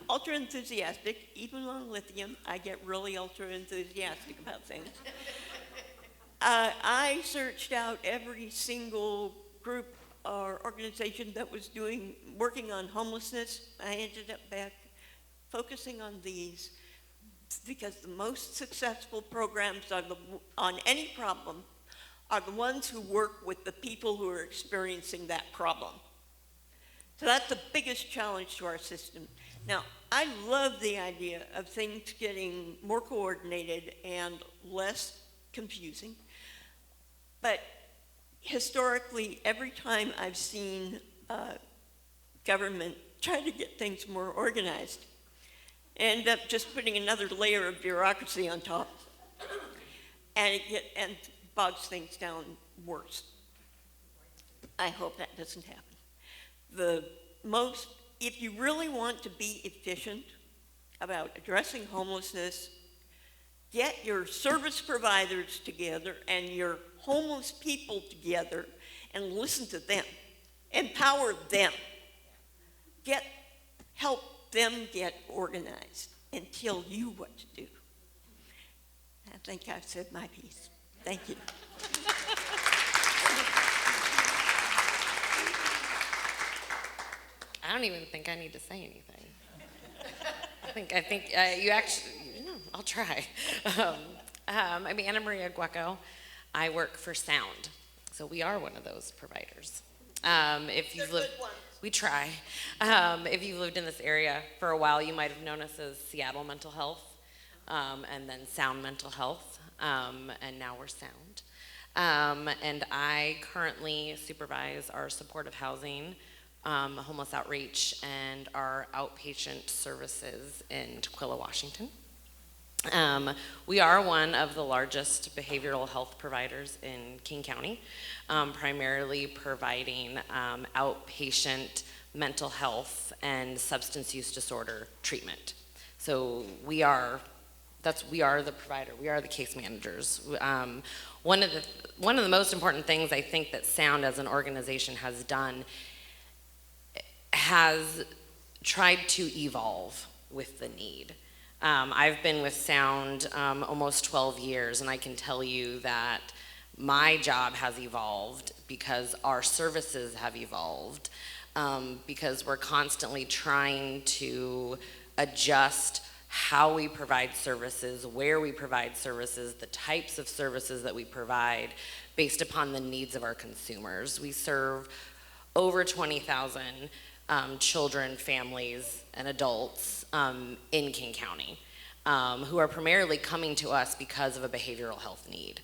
ultra enthusiastic. Even on lithium, I get really ultra enthusiastic about things. I searched out every single group or organization that was working on homelessness. I ended up back focusing on these because the most successful programs on any problem are the ones who work with the people who are experiencing that problem. So that's the biggest challenge to our system. Now, I love the idea of things getting more coordinated and less confusing, but historically, every time I've seen government try to get things more organized, end up just putting another layer of bureaucracy on top, and bogs things down worse. I hope that doesn't happen. If you really want to be efficient about addressing homelessness, get your service providers together and your homeless people together and listen to them. Empower them. Help them get organized and tell you what to do. I think I've said my piece. Thank you. I don't even think I need to say anything. I think you actually, I'll try. I'm Annamaria Gueco. I work for Sound, so we are one of those providers. If you've lived, we try. If you've lived in this area for a while, you might have known us as Seattle Mental Health, and then Sound Mental Health, and now we're Sound. And I currently supervise our supportive housing, homeless outreach, and our outpatient services in Tukwila, Washington. We are one of the largest behavioral health providers in King County, primarily providing outpatient mental health and substance use disorder treatment. So we are the provider. We are the case managers. One of the most important things I think that Sound as an organization has done has tried to evolve with the need. I've been with Sound almost 12 years, and I can tell you that my job has evolved because our services have evolved, because we're constantly trying to adjust how we provide services, where we provide services, the types of services that we provide based upon the needs of our consumers. We serve over 20,000 children, families, and adults in King County who are primarily coming to us because of a behavioral health need.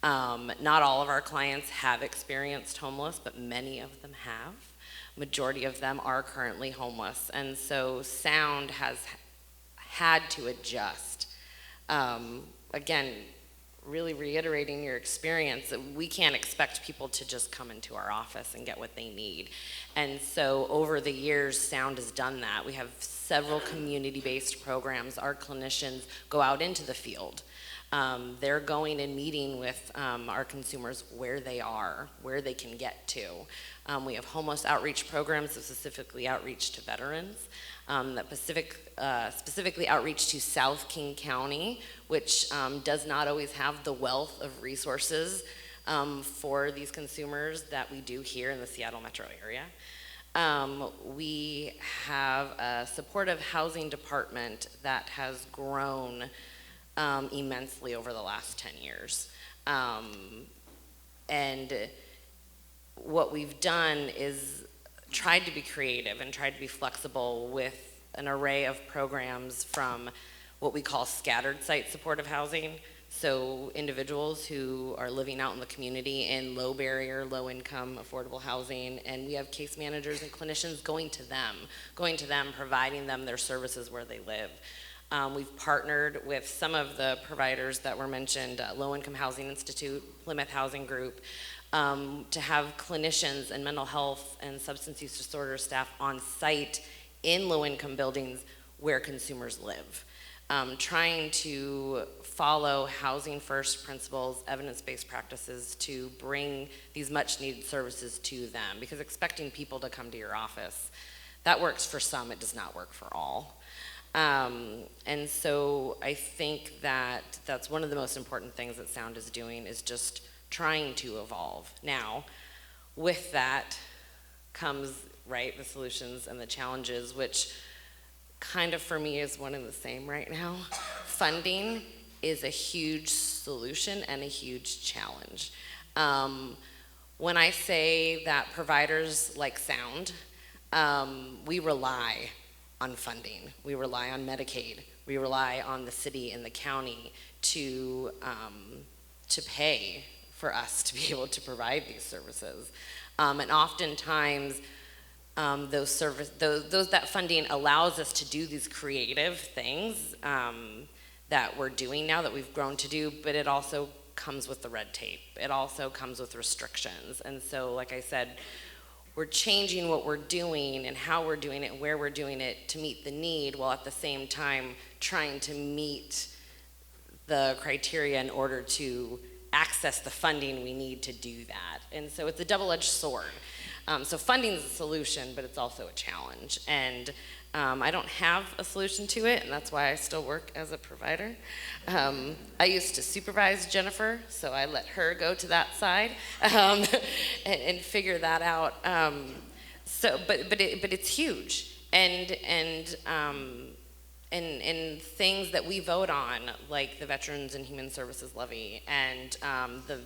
Not all of our clients have experienced homeless, but many of them have. Majority of them are currently homeless, and so Sound has had to adjust. Again, really reiterating your experience, that we can't expect people to just come into our office and get what they need. And so over the years, Sound has done that. We have several community-based programs. Our clinicians go out into the field. They're going and meeting with our consumers where they are, where they can get to. We have homeless outreach programs that specifically outreach to veterans, that specifically outreach to South King County, which does not always have the wealth of resources for these consumers that we do here in the Seattle metro area. We have a supportive housing department that has grown immensely over the last 10 years. And what we've done is tried to be creative and tried to be flexible with an array of programs, from what we call scattered site supportive housing. So individuals who are living out in the community in low barrier, low income, affordable housing, and we have case managers and clinicians going to them, providing them their services where they live. We've partnered with some of the providers that were mentioned, Low Income Housing Institute, Plymouth Housing Group, to have clinicians and mental health and substance use disorder staff on site in low income buildings where consumers live. Trying to follow housing first principles, evidence-based practices to bring these much needed services to them, because expecting people to come to your office, that works for some, it does not work for all. And so I think that that's one of the most important things that Sound is doing, is just trying to evolve. Now, with that comes, right, the solutions and the challenges, which kind of for me is one and the same right now. Funding is a huge solution and a huge challenge. When I say that providers like Sound, we rely on funding. We rely on Medicaid. We rely on the city and the county to pay for us to be able to provide these services. And oftentimes, that funding allows us to do these creative things that we're doing now, that we've grown to do, but it also comes with the red tape. It also comes with restrictions. And so, like I said, we're changing what we're doing and how we're doing it and where we're doing it to meet the need, while at the same time trying to meet the criteria in order to access the funding we need to do that. And so it's a double-edged sword. So funding is a solution, but it's also a challenge. And I don't have a solution to it, and that's why I still work as a provider. I used to supervise Jennifer, so I let her go to that side and figure that out. But it's huge, and things that we vote on, like the Veterans and Human Services Levy and the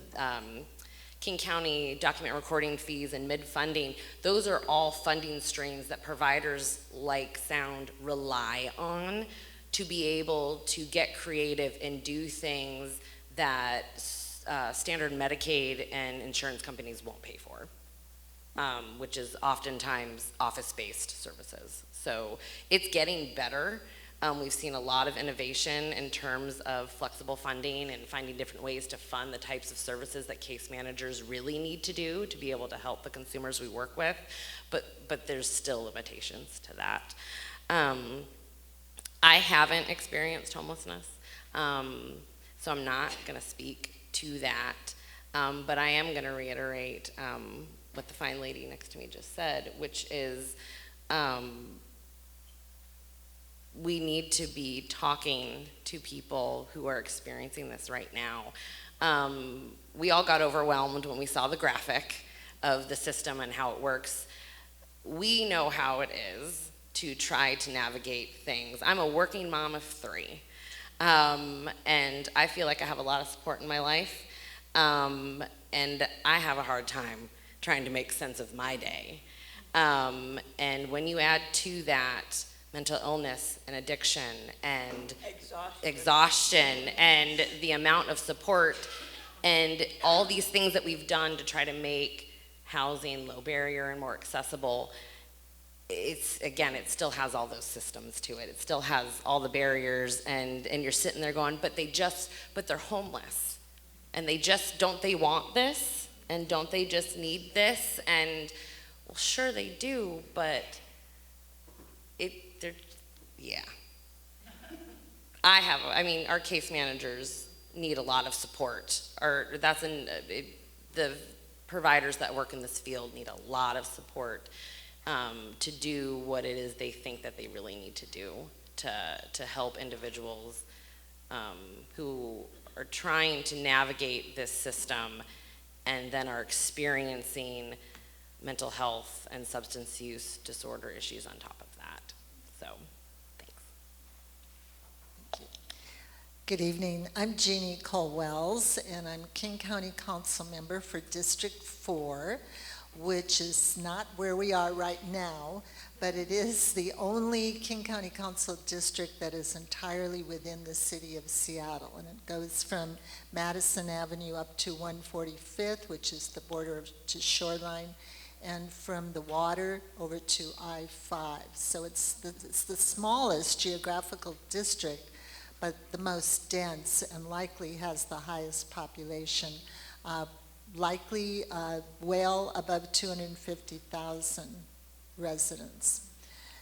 King County document recording fees and mid-funding, those are all funding streams that providers like Sound rely on to be able to get creative and do things that standard Medicaid and insurance companies won't pay for, which is oftentimes office-based services. So it's getting better. We've seen a lot of innovation in terms of flexible funding and finding different ways to fund the types of services that case managers really need to do to be able to help the consumers we work with, but there's still limitations to that. I haven't experienced homelessness, so I'm not gonna speak to that, but I am gonna reiterate what the fine lady next to me just said, which is, we need to be talking to people who are experiencing this right now. We all got overwhelmed when we saw the graphic of the system and how it works. We know how it is to try to navigate things. I'm a working mom of 3, and I feel like I have a lot of support in my life, and I have a hard time trying to make sense of my day. And when you add to that mental illness and addiction and exhaustion and the amount of support and all these things that we've done to try to make housing low barrier and more accessible, it still has all those systems to it. It still has all the barriers, and you're sitting there going, but they're homeless, and don't they want this, and don't they just need this? And well, sure they do, but yeah. Our case managers need a lot of support. The providers that work in this field need a lot of support to do what it is they think that they really need to do to help individuals who are trying to navigate this system and then are experiencing mental health and substance use disorder issues on top of that. So, thanks. Good evening. I'm Jeanne Kohl-Welles, and I'm King County Councilmember for District 4, which is not where we are right now, but it is the only King County Council district that is entirely within the city of Seattle. And it goes from Madison Avenue up to 145th, which is the border to Shoreline, and from the water over to I-5. So it's the smallest geographical district, but the most dense and likely has the highest population, likely well above 250,000 residents.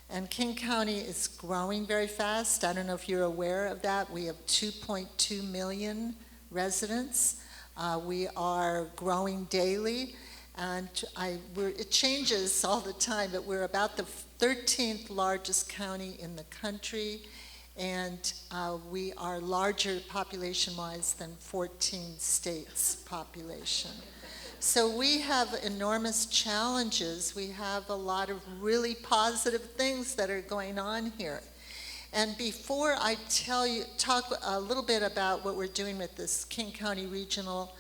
And King County is growing very fast. I don't know if you're aware of that. We have 2.2 million residents. We are growing daily, and it changes all the time, but we're about the 13th largest county in the country, and we are larger population-wise than 14 states' population. So we have enormous challenges. We have a lot of really positive things that are going on here. And before I talk a little bit about what we're doing with this King County Regional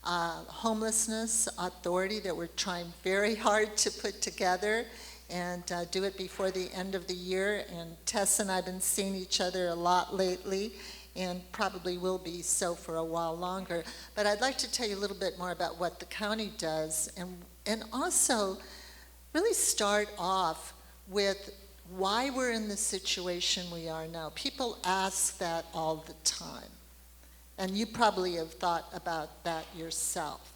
Homelessness Authority that we're trying very hard to put together and do it before the end of the year. And Tess and I have been seeing each other a lot lately, and probably will be so for a while longer. But I'd like to tell you a little bit more about what the county does, and also really start off with why we're in the situation we are now. People ask that all the time, and you probably have thought about that yourself.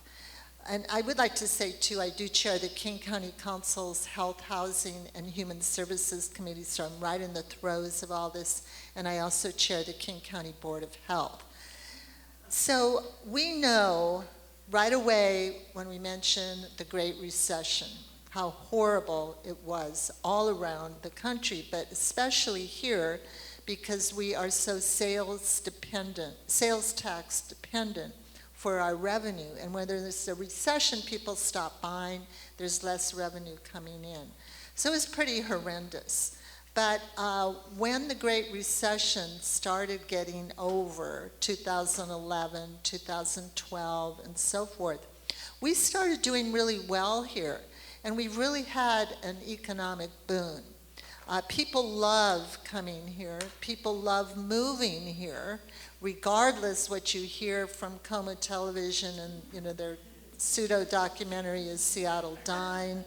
And I would like to say, too, I do chair the King County Council's Health, Housing, and Human Services Committee, so I'm right in the throes of all this, and I also chair the King County Board of Health. So we know right away when we mention the Great Recession, how horrible it was all around the country, but especially here because we are so sales tax dependent for our revenue. And when there's a recession, people stop buying, there's less revenue coming in. So it's pretty horrendous. But when the Great Recession started getting over, 2011, 2012, and so forth, we started doing really well here. And we really had an economic boom. People love coming here. People love moving here, regardless what you hear from Coma Television and their pseudo-documentary is Seattle Dying,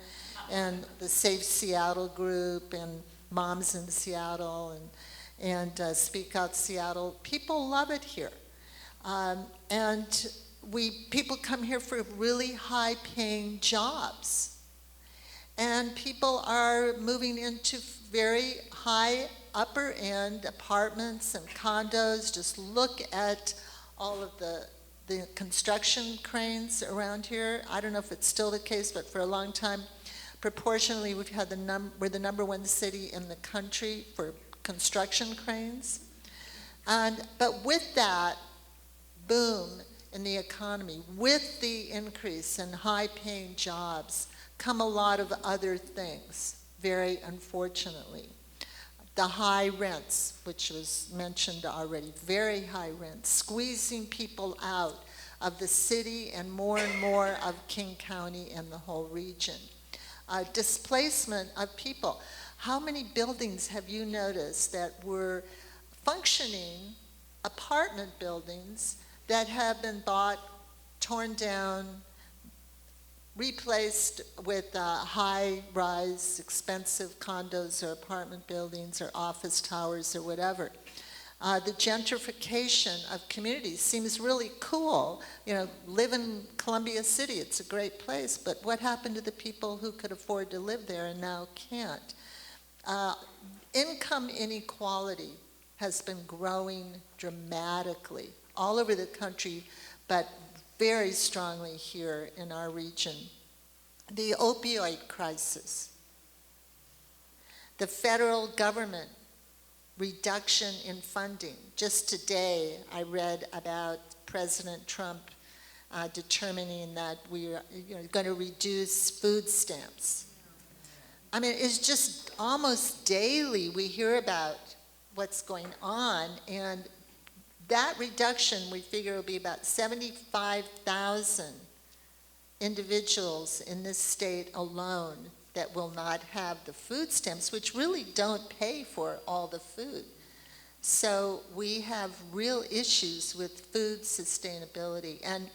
and the Safe Seattle group, and Moms in Seattle, and Speak Out Seattle. People love it here. And people come here for really high-paying jobs. And people are moving into very high upper end apartments and condos. Just look at all of the construction cranes around here. I don't know if it's still the case, but for a long time, proportionally, we've had we're the #1 city in the country for construction cranes. But with that boom in the economy, with the increase in high-paying jobs, come a lot of other things, very unfortunately. The high rents, which was mentioned already, very high rents, squeezing people out of the city and more of King County and the whole region. Displacement of people. How many buildings have you noticed that were functioning apartment buildings that have been bought, torn down, replaced with high-rise, expensive condos or apartment buildings or office towers or whatever? The gentrification of communities seems really cool. Live in Columbia City, it's a great place, but what happened to the people who could afford to live there and now can't? Income inequality has been growing dramatically all over the country, but very strongly here in our region. The opioid crisis, the federal government reduction in funding. Just today, I read about President Trump determining that we are going to reduce food stamps. I mean, it's just almost daily we hear about what's going on, and that reduction we figure will be about 75,000 individuals in this state alone that will not have the food stamps, which really don't pay for all the food. So we have real issues with food sustainability. And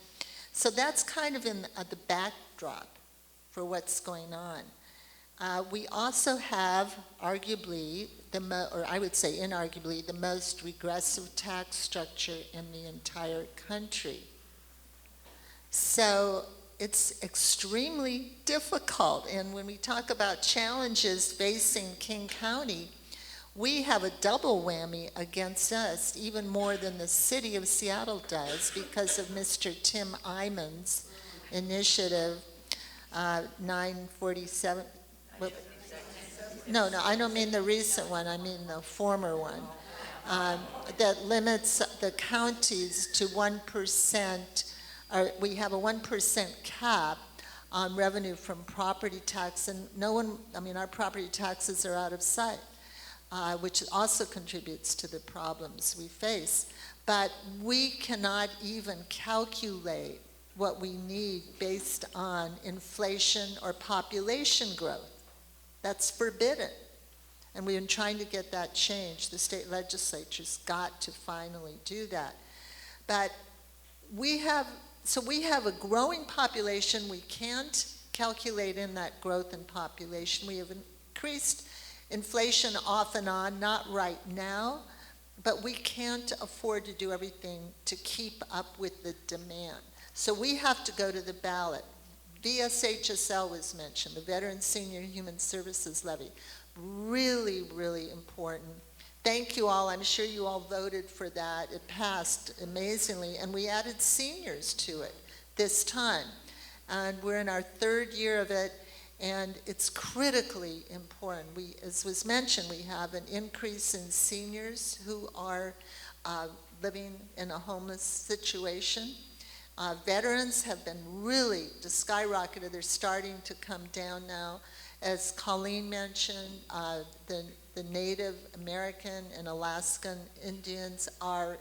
so that's kind of in the backdrop for what's going on. We also have arguably, or I would say inarguably, the most regressive tax structure in the entire country. So it's extremely difficult. And when we talk about challenges facing King County, we have a double whammy against us, even more than the city of Seattle does, because of Mr. Tim Iman's initiative, 947. No, I don't mean the recent one, I mean the former one, that limits the counties to 1%. We have a 1% cap on revenue from property tax, and our property taxes are out of sight, which also contributes to the problems we face. But we cannot even calculate what we need based on inflation or population growth. That's forbidden. And we've been trying to get that changed. The state legislature's got to finally do that. But we have a growing population. We can't calculate in that growth in population. We have increased inflation off and on, not right now, but we can't afford to do everything to keep up with the demand. So we have to go to the ballot. VSHSL was mentioned, the Veteran Senior Human Services Levy. Really, really important. Thank you all. I'm sure you all voted for that. It passed amazingly, and we added seniors to it this time. And we're in our third year of it, and it's critically important. As was mentioned, we have an increase in seniors who are living in a homeless situation. Veterans have been really skyrocketed. They're starting to come down now. As Colleen mentioned, the Native American and Alaskan Indians are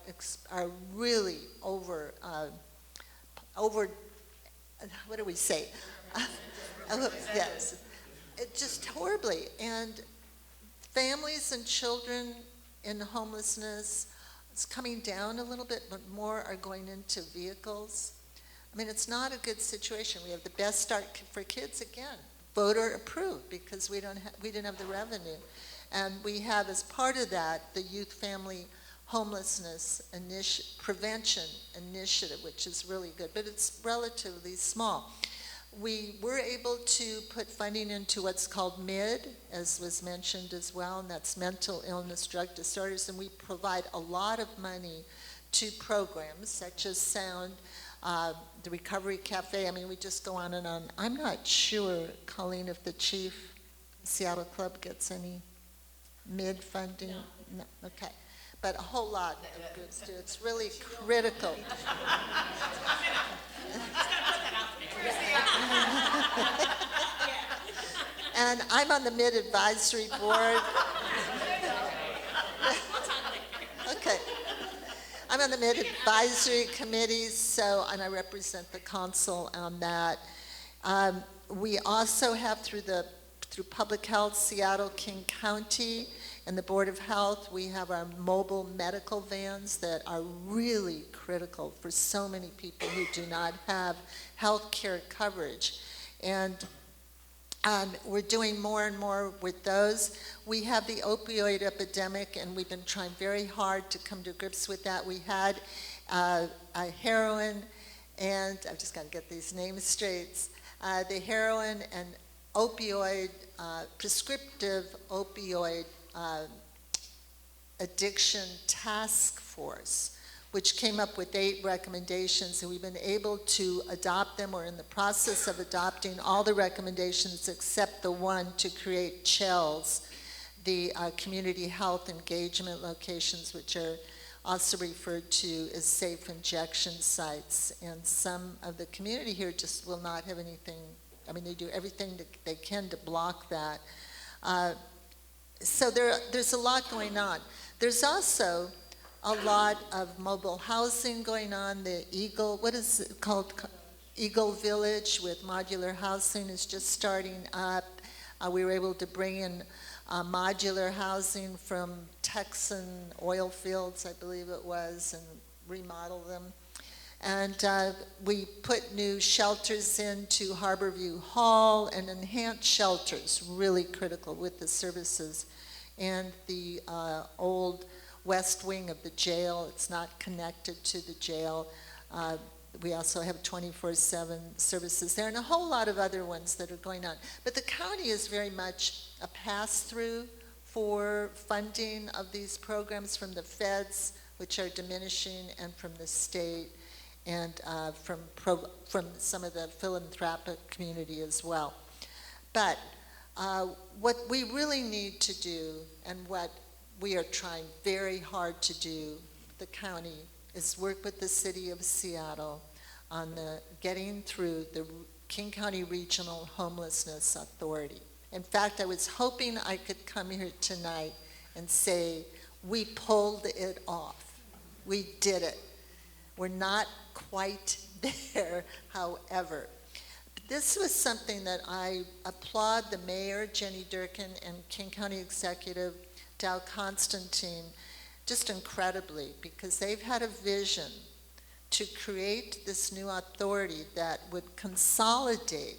really over, what do we say? Yes, just horribly. And families and children in homelessness, it's coming down a little bit, but more are going into vehicles. I mean, it's not a good situation. We have the best start for kids again, voter approved, because we didn't have the revenue. And we have, as part of that, the Youth Family Homelessness Prevention Initiative, which is really good, but it's relatively small. We were able to put funding into what's called MID, as was mentioned as well, and that's mental illness, drug disorders, and we provide a lot of money to programs such as Sound, the Recovery Cafe. I mean, we just go on and on. I'm not sure, Colleen, if the chief Seattle Club gets any MID funding. No. Okay. But a whole lot of groups do. It's really critical. And I'm on the MID advisory board. Okay. I'm on the MID advisory committee, and I represent the council on that. We also have through Public Health, Seattle, King County, and the Board of Health, we have our mobile medical vans that are really critical for so many people who do not have health care coverage. And we're doing more and more with those. We have the opioid epidemic, and we've been trying very hard to come to grips with that. We had a heroin, and I've just got to get these names straight, the heroin and opioid, prescriptive opioid addiction task force, which came up with 8 recommendations, and we've been able to adopt them. We're in the process of adopting all the recommendations except the one to create CHELS, the community health engagement locations, which are also referred to as safe injection sites. And some of the community here just will not have anything. I mean, they do everything that they can to block that. So there's a lot going on. There's also a lot of mobile housing going on. The Eagle, what is it called? Eagle Village with modular housing is just starting up. We were able to bring in modular housing from Texan oil fields, I believe it was, and remodel them. And we put new shelters into Harborview Hall and enhanced shelters, really critical with the services. And the old west wing of the jail, it's not connected to the jail. We also have 24/7 services there and a whole lot of other ones that are going on. But the county is very much a pass-through for funding of these programs from the feds, which are diminishing, and from the state, and from some of the philanthropic community as well. But what we really need to do, and what we are trying very hard to do, the county, is work with the city of Seattle on getting through the King County Regional Homelessness Authority. In fact, I was hoping I could come here tonight and say, we pulled it off. We did it. We're not quite there, however. This was something that I applaud the mayor, Jenny Durkin, and King County Executive Dow Constantine just incredibly, because they've had a vision to create this new authority that would consolidate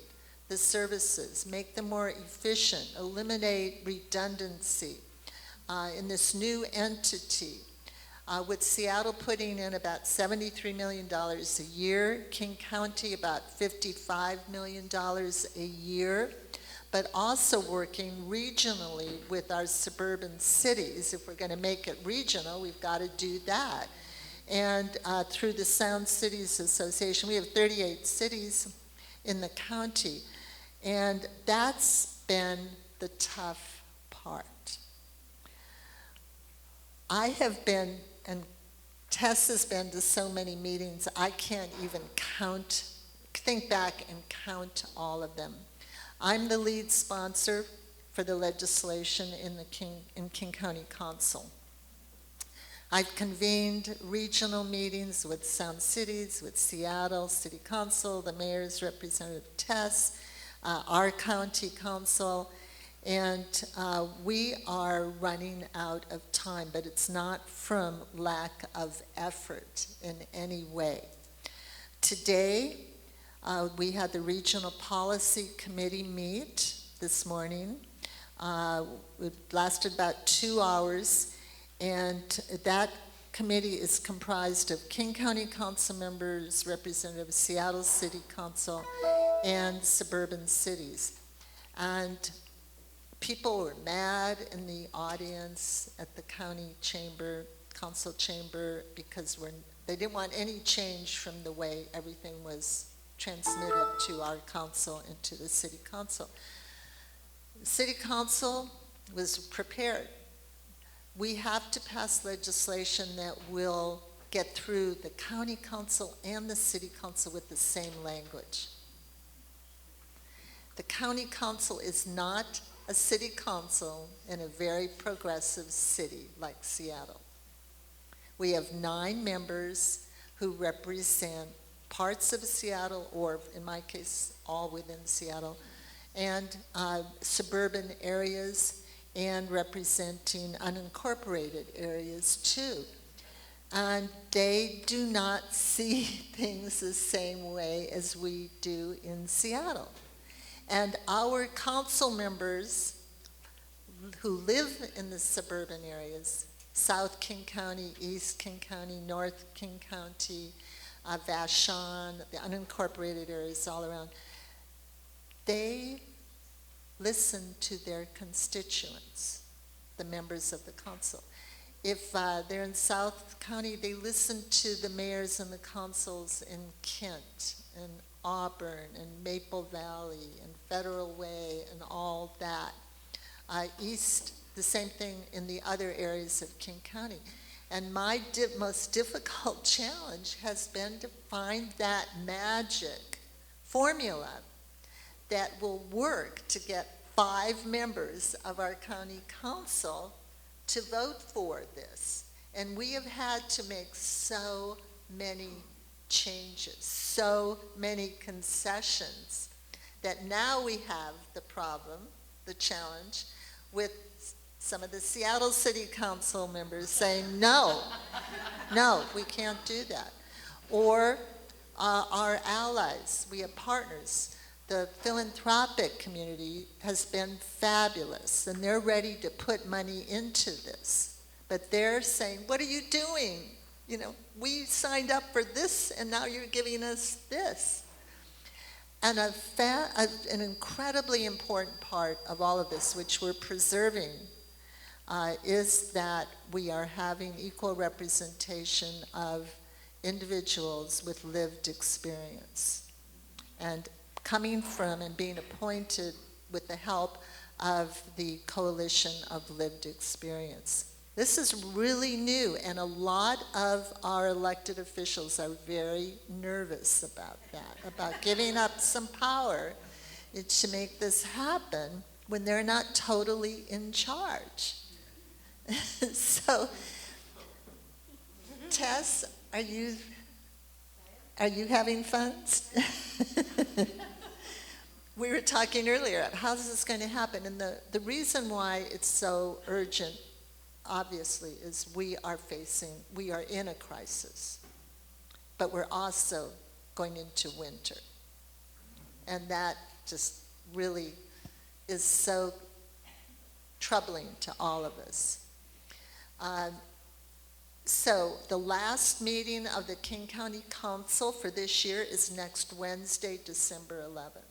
the services, make them more efficient, eliminate redundancy in this new entity. With Seattle putting in about $73 million a year, King County about $55 million a year, but also working regionally with our suburban cities. If we're going to make it regional, we've got to do that. And through the Sound Cities Association, we have 38 cities in the county, and that's been the tough part. I have been, and Tess has been to so many meetings, I can't even think back and count all of them. I'm the lead sponsor for the legislation in King County Council. I've convened regional meetings with Sound Cities, with Seattle City Council, the mayor's representative Tess, our county council, and we are running out of time, but it's not from lack of effort in any way. Today, we had the Regional Policy Committee meet this morning. It lasted about 2 hours, and that committee is comprised of King County Council members, representatives of Seattle City Council, and suburban cities. And people were mad in the audience at the county chamber, council chamber, because they didn't want any change from the way everything was transmitted to our council and to the city council. The city council was prepared. We have to pass legislation that will get through the county council and the city council with the same language. The county council is not a city council in a very progressive city like Seattle. We have 9 members who represent parts of Seattle, or in my case, all within Seattle, and suburban areas, and representing unincorporated areas too. And they do not see things the same way as we do in Seattle. And our council members who live in the suburban areas, South King County, East King County, North King County, Vashon, the unincorporated areas all around, they listen to their constituents, the members of the council. If they're in South County, they listen to the mayors and the councils in Kent and Auburn and Maple Valley and Federal Way and all that. East, the same thing in the other areas of King County. And my most difficult challenge has been to find that magic formula that will work to get 5 members of our county council to vote for this. And we have had to make so many changes, so many concessions, that now we have the problem, the challenge, with some of the Seattle City Council members saying, no, we can't do that. Or our allies, we have partners. The philanthropic community has been fabulous, and they're ready to put money into this. But they're saying, what are you doing? You know, we signed up for this, and now you're giving us this. And an incredibly important part of all of this, which we're preserving, is that we are having equal representation of individuals with lived experience. And coming from and being appointed with the help of the Coalition of Lived Experience. This is really new, and a lot of our elected officials are very nervous about that, about giving up some power to make this happen when they're not totally in charge. So, Tess, are you having fun? We were talking earlier, how is this going to happen? And the reason why it's so urgent, obviously, is we are in a crisis, but we're also going into winter. And that just really is so troubling to all of us. So the last meeting of the King County Council for this year is next Wednesday, December 11th.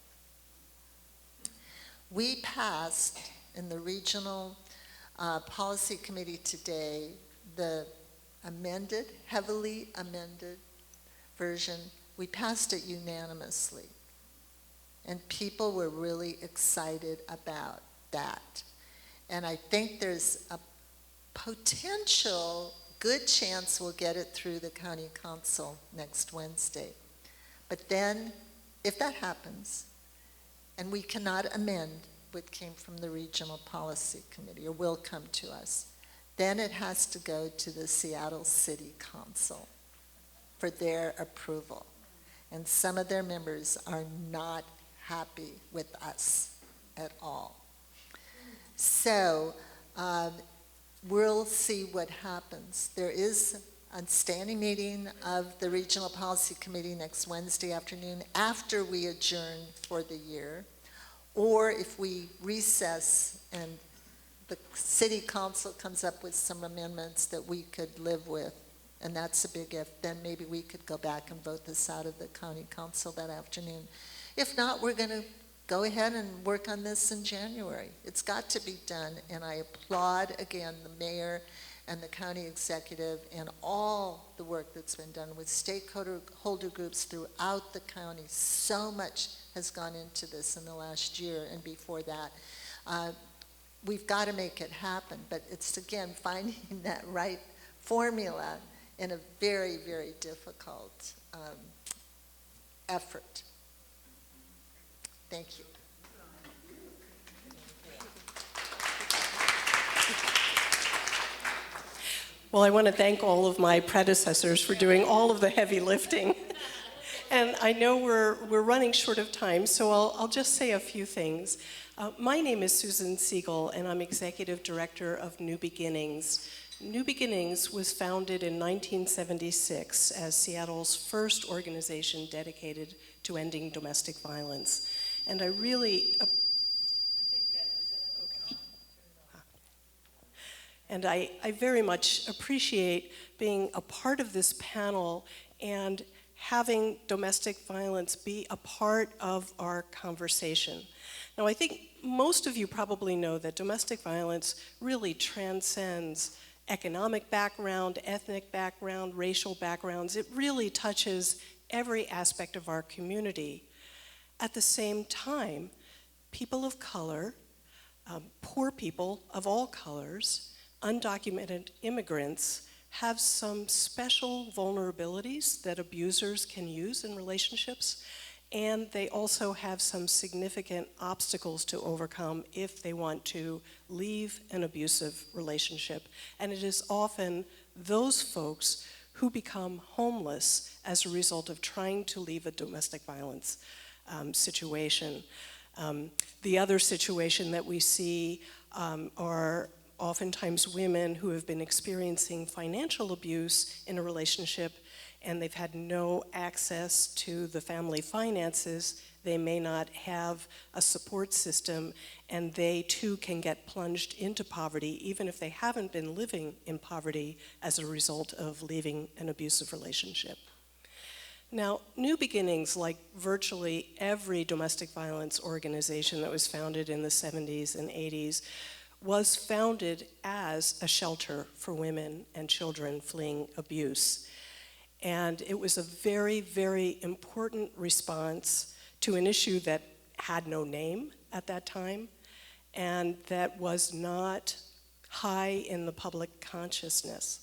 We passed in the Regional Policy Committee today the heavily amended version. We passed it unanimously. And people were really excited about that. And I think there's a potential good chance we'll get it through the county council next Wednesday. But then, if that happens, and we cannot amend what came from the Regional Policy Committee, or will come to us, then it has to go to the Seattle City Council for their approval. And some of their members are not happy with us at all. So we'll see what happens. There is a standing meeting of the Regional Policy Committee next Wednesday afternoon after we adjourn for the year. Or if we recess and the city council comes up with some amendments that we could live with, and that's a big if, then maybe we could go back and vote this out of the county council that afternoon. If not, we're going to go ahead and work on this in January. It's got to be done, and I applaud again the mayor and the county executive and all the work that's been done with stakeholder groups throughout the county. So much has gone into this in the last year and before that. We've got to make it happen, but it's again finding that right formula in a very, very difficult effort. Thank you. Well, I want to thank all of my predecessors for doing all of the heavy lifting. And I know we're running short of time, so I'll just say a few things. My name is Susan Segall, and I'm Executive Director of New Beginnings. New Beginnings was founded in 1976 as Seattle's first organization dedicated to ending domestic violence. And I really... And I very much appreciate being a part of this panel and having domestic violence be a part of our conversation. Now, I think most of you probably know that domestic violence really transcends economic background, ethnic background, racial backgrounds. It really touches every aspect of our community. At the same time, people of color, poor people of all colors, undocumented immigrants have some special vulnerabilities that abusers can use in relationships, and they also have some significant obstacles to overcome if they want to leave an abusive relationship. And it is often those folks who become homeless as a result of trying to leave a domestic violence situation. The other situation that we see are oftentimes women who have been experiencing financial abuse in a relationship, and they've had no access to the family finances. They may not have a support system, and they too can get plunged into poverty, even if they haven't been living in poverty as a result of leaving an abusive relationship. Now, New Beginnings, like virtually every domestic violence organization that was founded in the 70s and 80s, was founded as a shelter for women and children fleeing abuse. And it was a very, very important response to an issue that had no name at that time and that was not high in the public consciousness.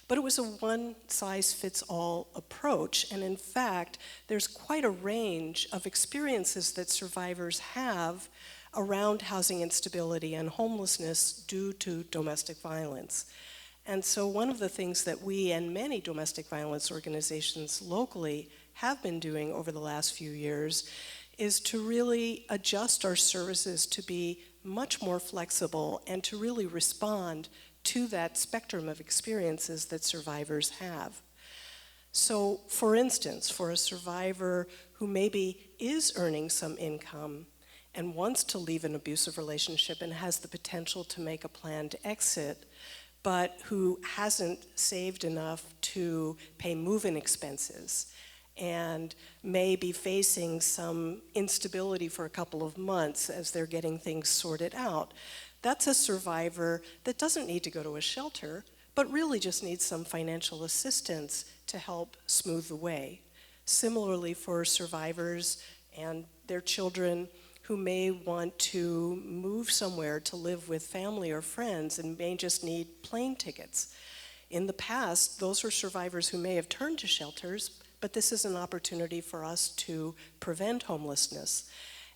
But it was a one-size-fits-all approach, and in fact, there's quite a range of experiences that survivors have around housing instability and homelessness due to domestic violence. And so one of the things that we and many domestic violence organizations locally have been doing over the last few years is to really adjust our services to be much more flexible and to really respond to that spectrum of experiences that survivors have. So, for instance, for a survivor who maybe is earning some income and wants to leave an abusive relationship and has the potential to make a planned exit, but who hasn't saved enough to pay move-in expenses and may be facing some instability for a couple of months as they're getting things sorted out. That's a survivor that doesn't need to go to a shelter, but really just needs some financial assistance to help smooth the way. Similarly, for survivors and their children who may want to move somewhere to live with family or friends and may just need plane tickets. In the past, those are survivors who may have turned to shelters, but this is an opportunity for us to prevent homelessness.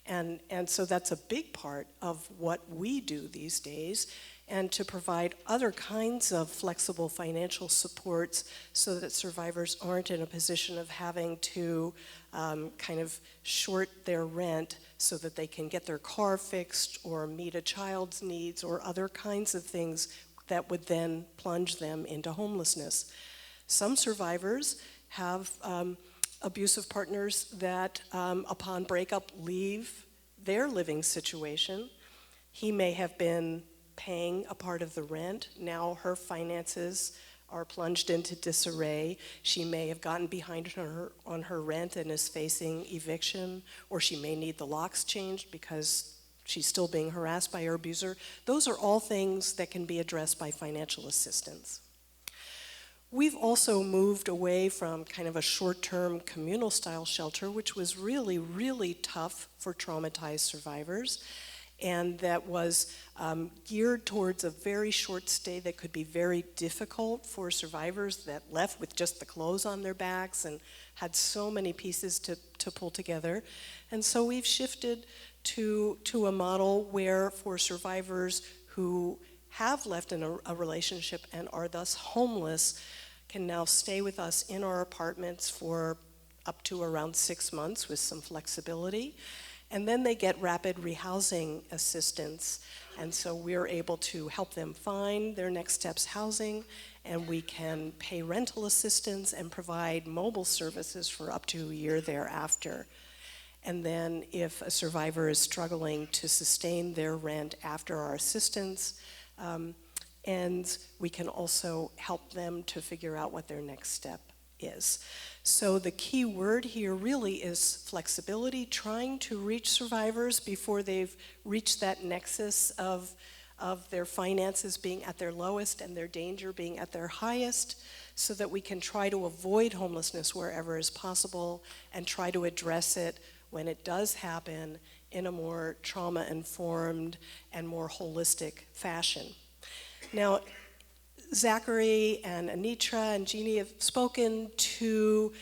And so that's a big part of what we do these days, and to provide other kinds of flexible financial supports so that survivors aren't in a position of having to kind of short their rent so that they can get their car fixed or meet a child's needs or other kinds of things that would then plunge them into homelessness. Some survivors have abusive partners that upon breakup leave their living situation. He may have been paying a part of the rent. Now her finances are plunged into disarray. She may have gotten behind on her rent and is facing eviction, or she may need the locks changed because she's still being harassed by her abuser. Those are all things that can be addressed by financial assistance. We've also moved away from kind of a short-term communal style shelter, which was really, really tough for traumatized survivors, and that was geared towards a very short stay that could be very difficult for survivors that left with just the clothes on their backs and had so many pieces to pull together. And so we've shifted to a model where for survivors who have left in a relationship and are thus homeless can now stay with us in our apartments for up to around 6 months with some flexibility. And then they get rapid rehousing assistance. And so we're able to help them find their next steps housing, and we can pay rental assistance and provide mobile services for up to a year thereafter. And then if a survivor is struggling to sustain their rent after our assistance, and we can also help them to figure out what their next step is. So the key word here really is flexibility, trying to reach survivors before they've reached that nexus of their finances being at their lowest and their danger being at their highest, so that we can try to avoid homelessness wherever is possible and try to address it when it does happen in a more trauma-informed and more holistic fashion. Now, Zachary and Anitra and Jeanne have spoken to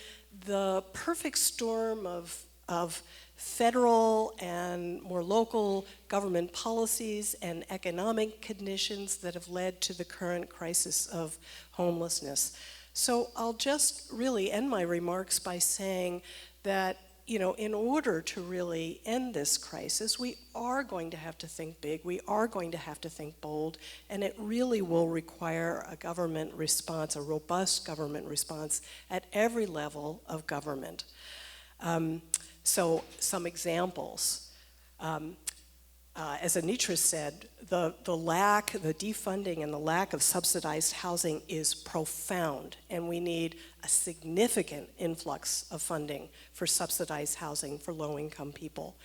the perfect storm of federal and more local government policies and economic conditions that have led to the current crisis of homelessness. So I'll just really end my remarks by saying that, you know, in order to really end this crisis, we are going to have to think big, we are going to have to think bold, and it really will require a government response, a robust government response at every level of government. So some examples. As Anitra said, the defunding and the lack of subsidized housing is profound, and we need a significant influx of funding for subsidized housing for low-income people.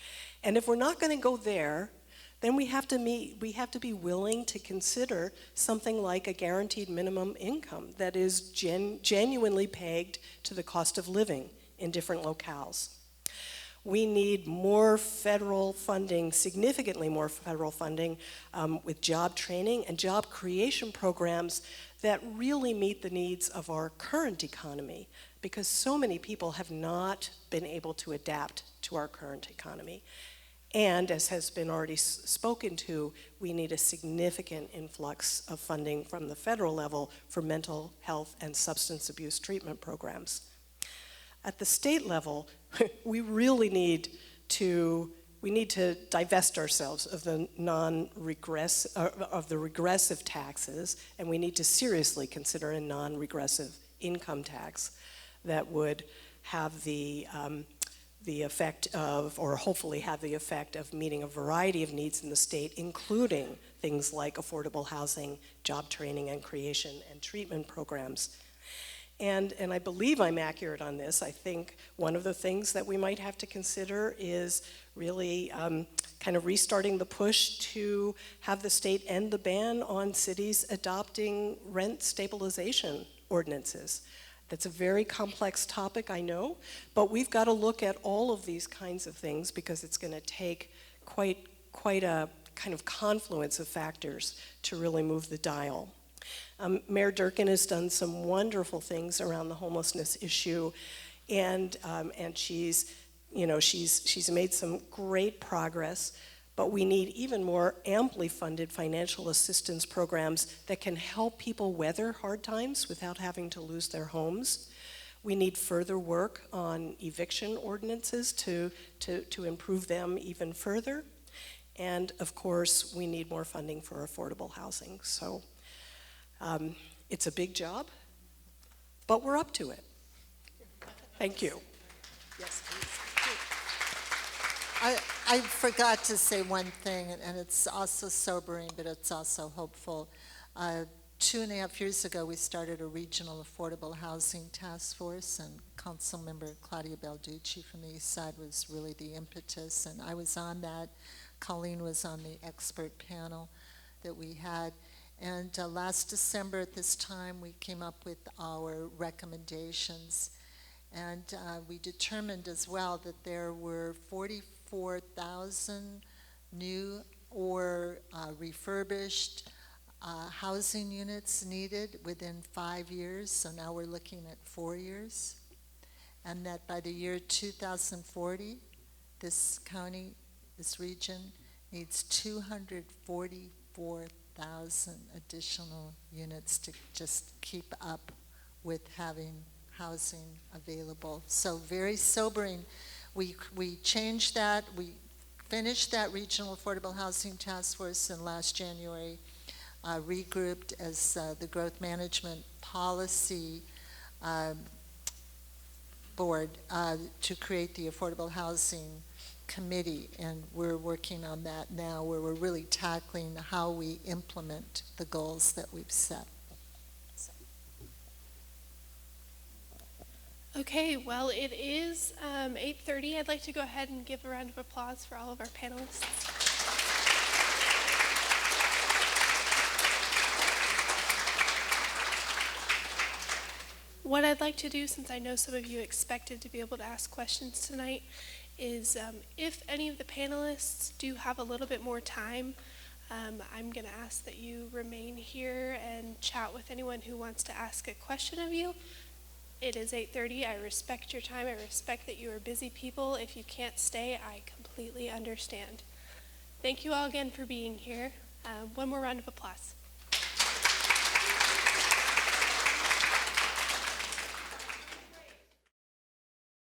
And if we're not going to go there, then we have to be willing to consider something like a guaranteed minimum income that is genuinely pegged to the cost of living in different locales. We need more federal funding, significantly more federal funding with job training and job creation programs that really meet the needs of our current economy, because so many people have not been able to adapt to our current economy. And as has been already spoken to, we need a significant influx of funding from the federal level for mental health and substance abuse treatment programs. At the state level, we really need to divest ourselves of the regressive taxes, and we need to seriously consider a non-regressive income tax that would have the effect of, or hopefully have the effect of, meeting a variety of needs in the state, including things like affordable housing, job training and creation, and treatment programs. And I believe I'm accurate on this. I think one of the things that we might have to consider is really kind of restarting the push to have the state end the ban on cities adopting rent stabilization ordinances. That's a very complex topic, I know, but we've got to look at all of these kinds of things because it's going to take quite a kind of confluence of factors to really move the dial. Mayor Durkin has done some wonderful things around the homelessness issue, and she's made some great progress. But we need even more amply funded financial assistance programs that can help people weather hard times without having to lose their homes. We need further work on eviction ordinances to improve them even further. And of course, we need more funding for affordable housing. So it's a big job, but we're up to it. Thank you. Yes, please. I forgot to say one thing, and it's also sobering, but it's also hopeful. 2.5 years ago, we started a regional affordable housing task force, and Councilmember Claudia Balducci from the East Side was really the impetus, and I was on that. Colleen was on the expert panel that we had. And last December at this time, we came up with our recommendations. And we determined as well that there were 44,000 new or refurbished housing units needed within 5 years. So now we're looking at 4 years. And that by the year 2040, this county, this region, needs 244,000 additional units to just keep up with having housing available. So very sobering. We changed that. We finished that regional affordable housing task force in last January, regrouped as the growth management policy board to create the affordable housing committee, and we're working on that now, where we're really tackling how we implement the goals that we've set. Okay, well, it is 8:30. I'd like to go ahead and give a round of applause for all of our panelists. What I'd like to do, since I know some of you expected to be able to ask questions tonight, is if any of the panelists do have a little bit more time, I'm going to ask that you remain here and chat with anyone who wants to ask a question of you. It is 8:30. I respect your time. I respect that you are busy people. If you can't stay, I completely understand. Thank you all again for being here. One more round of applause.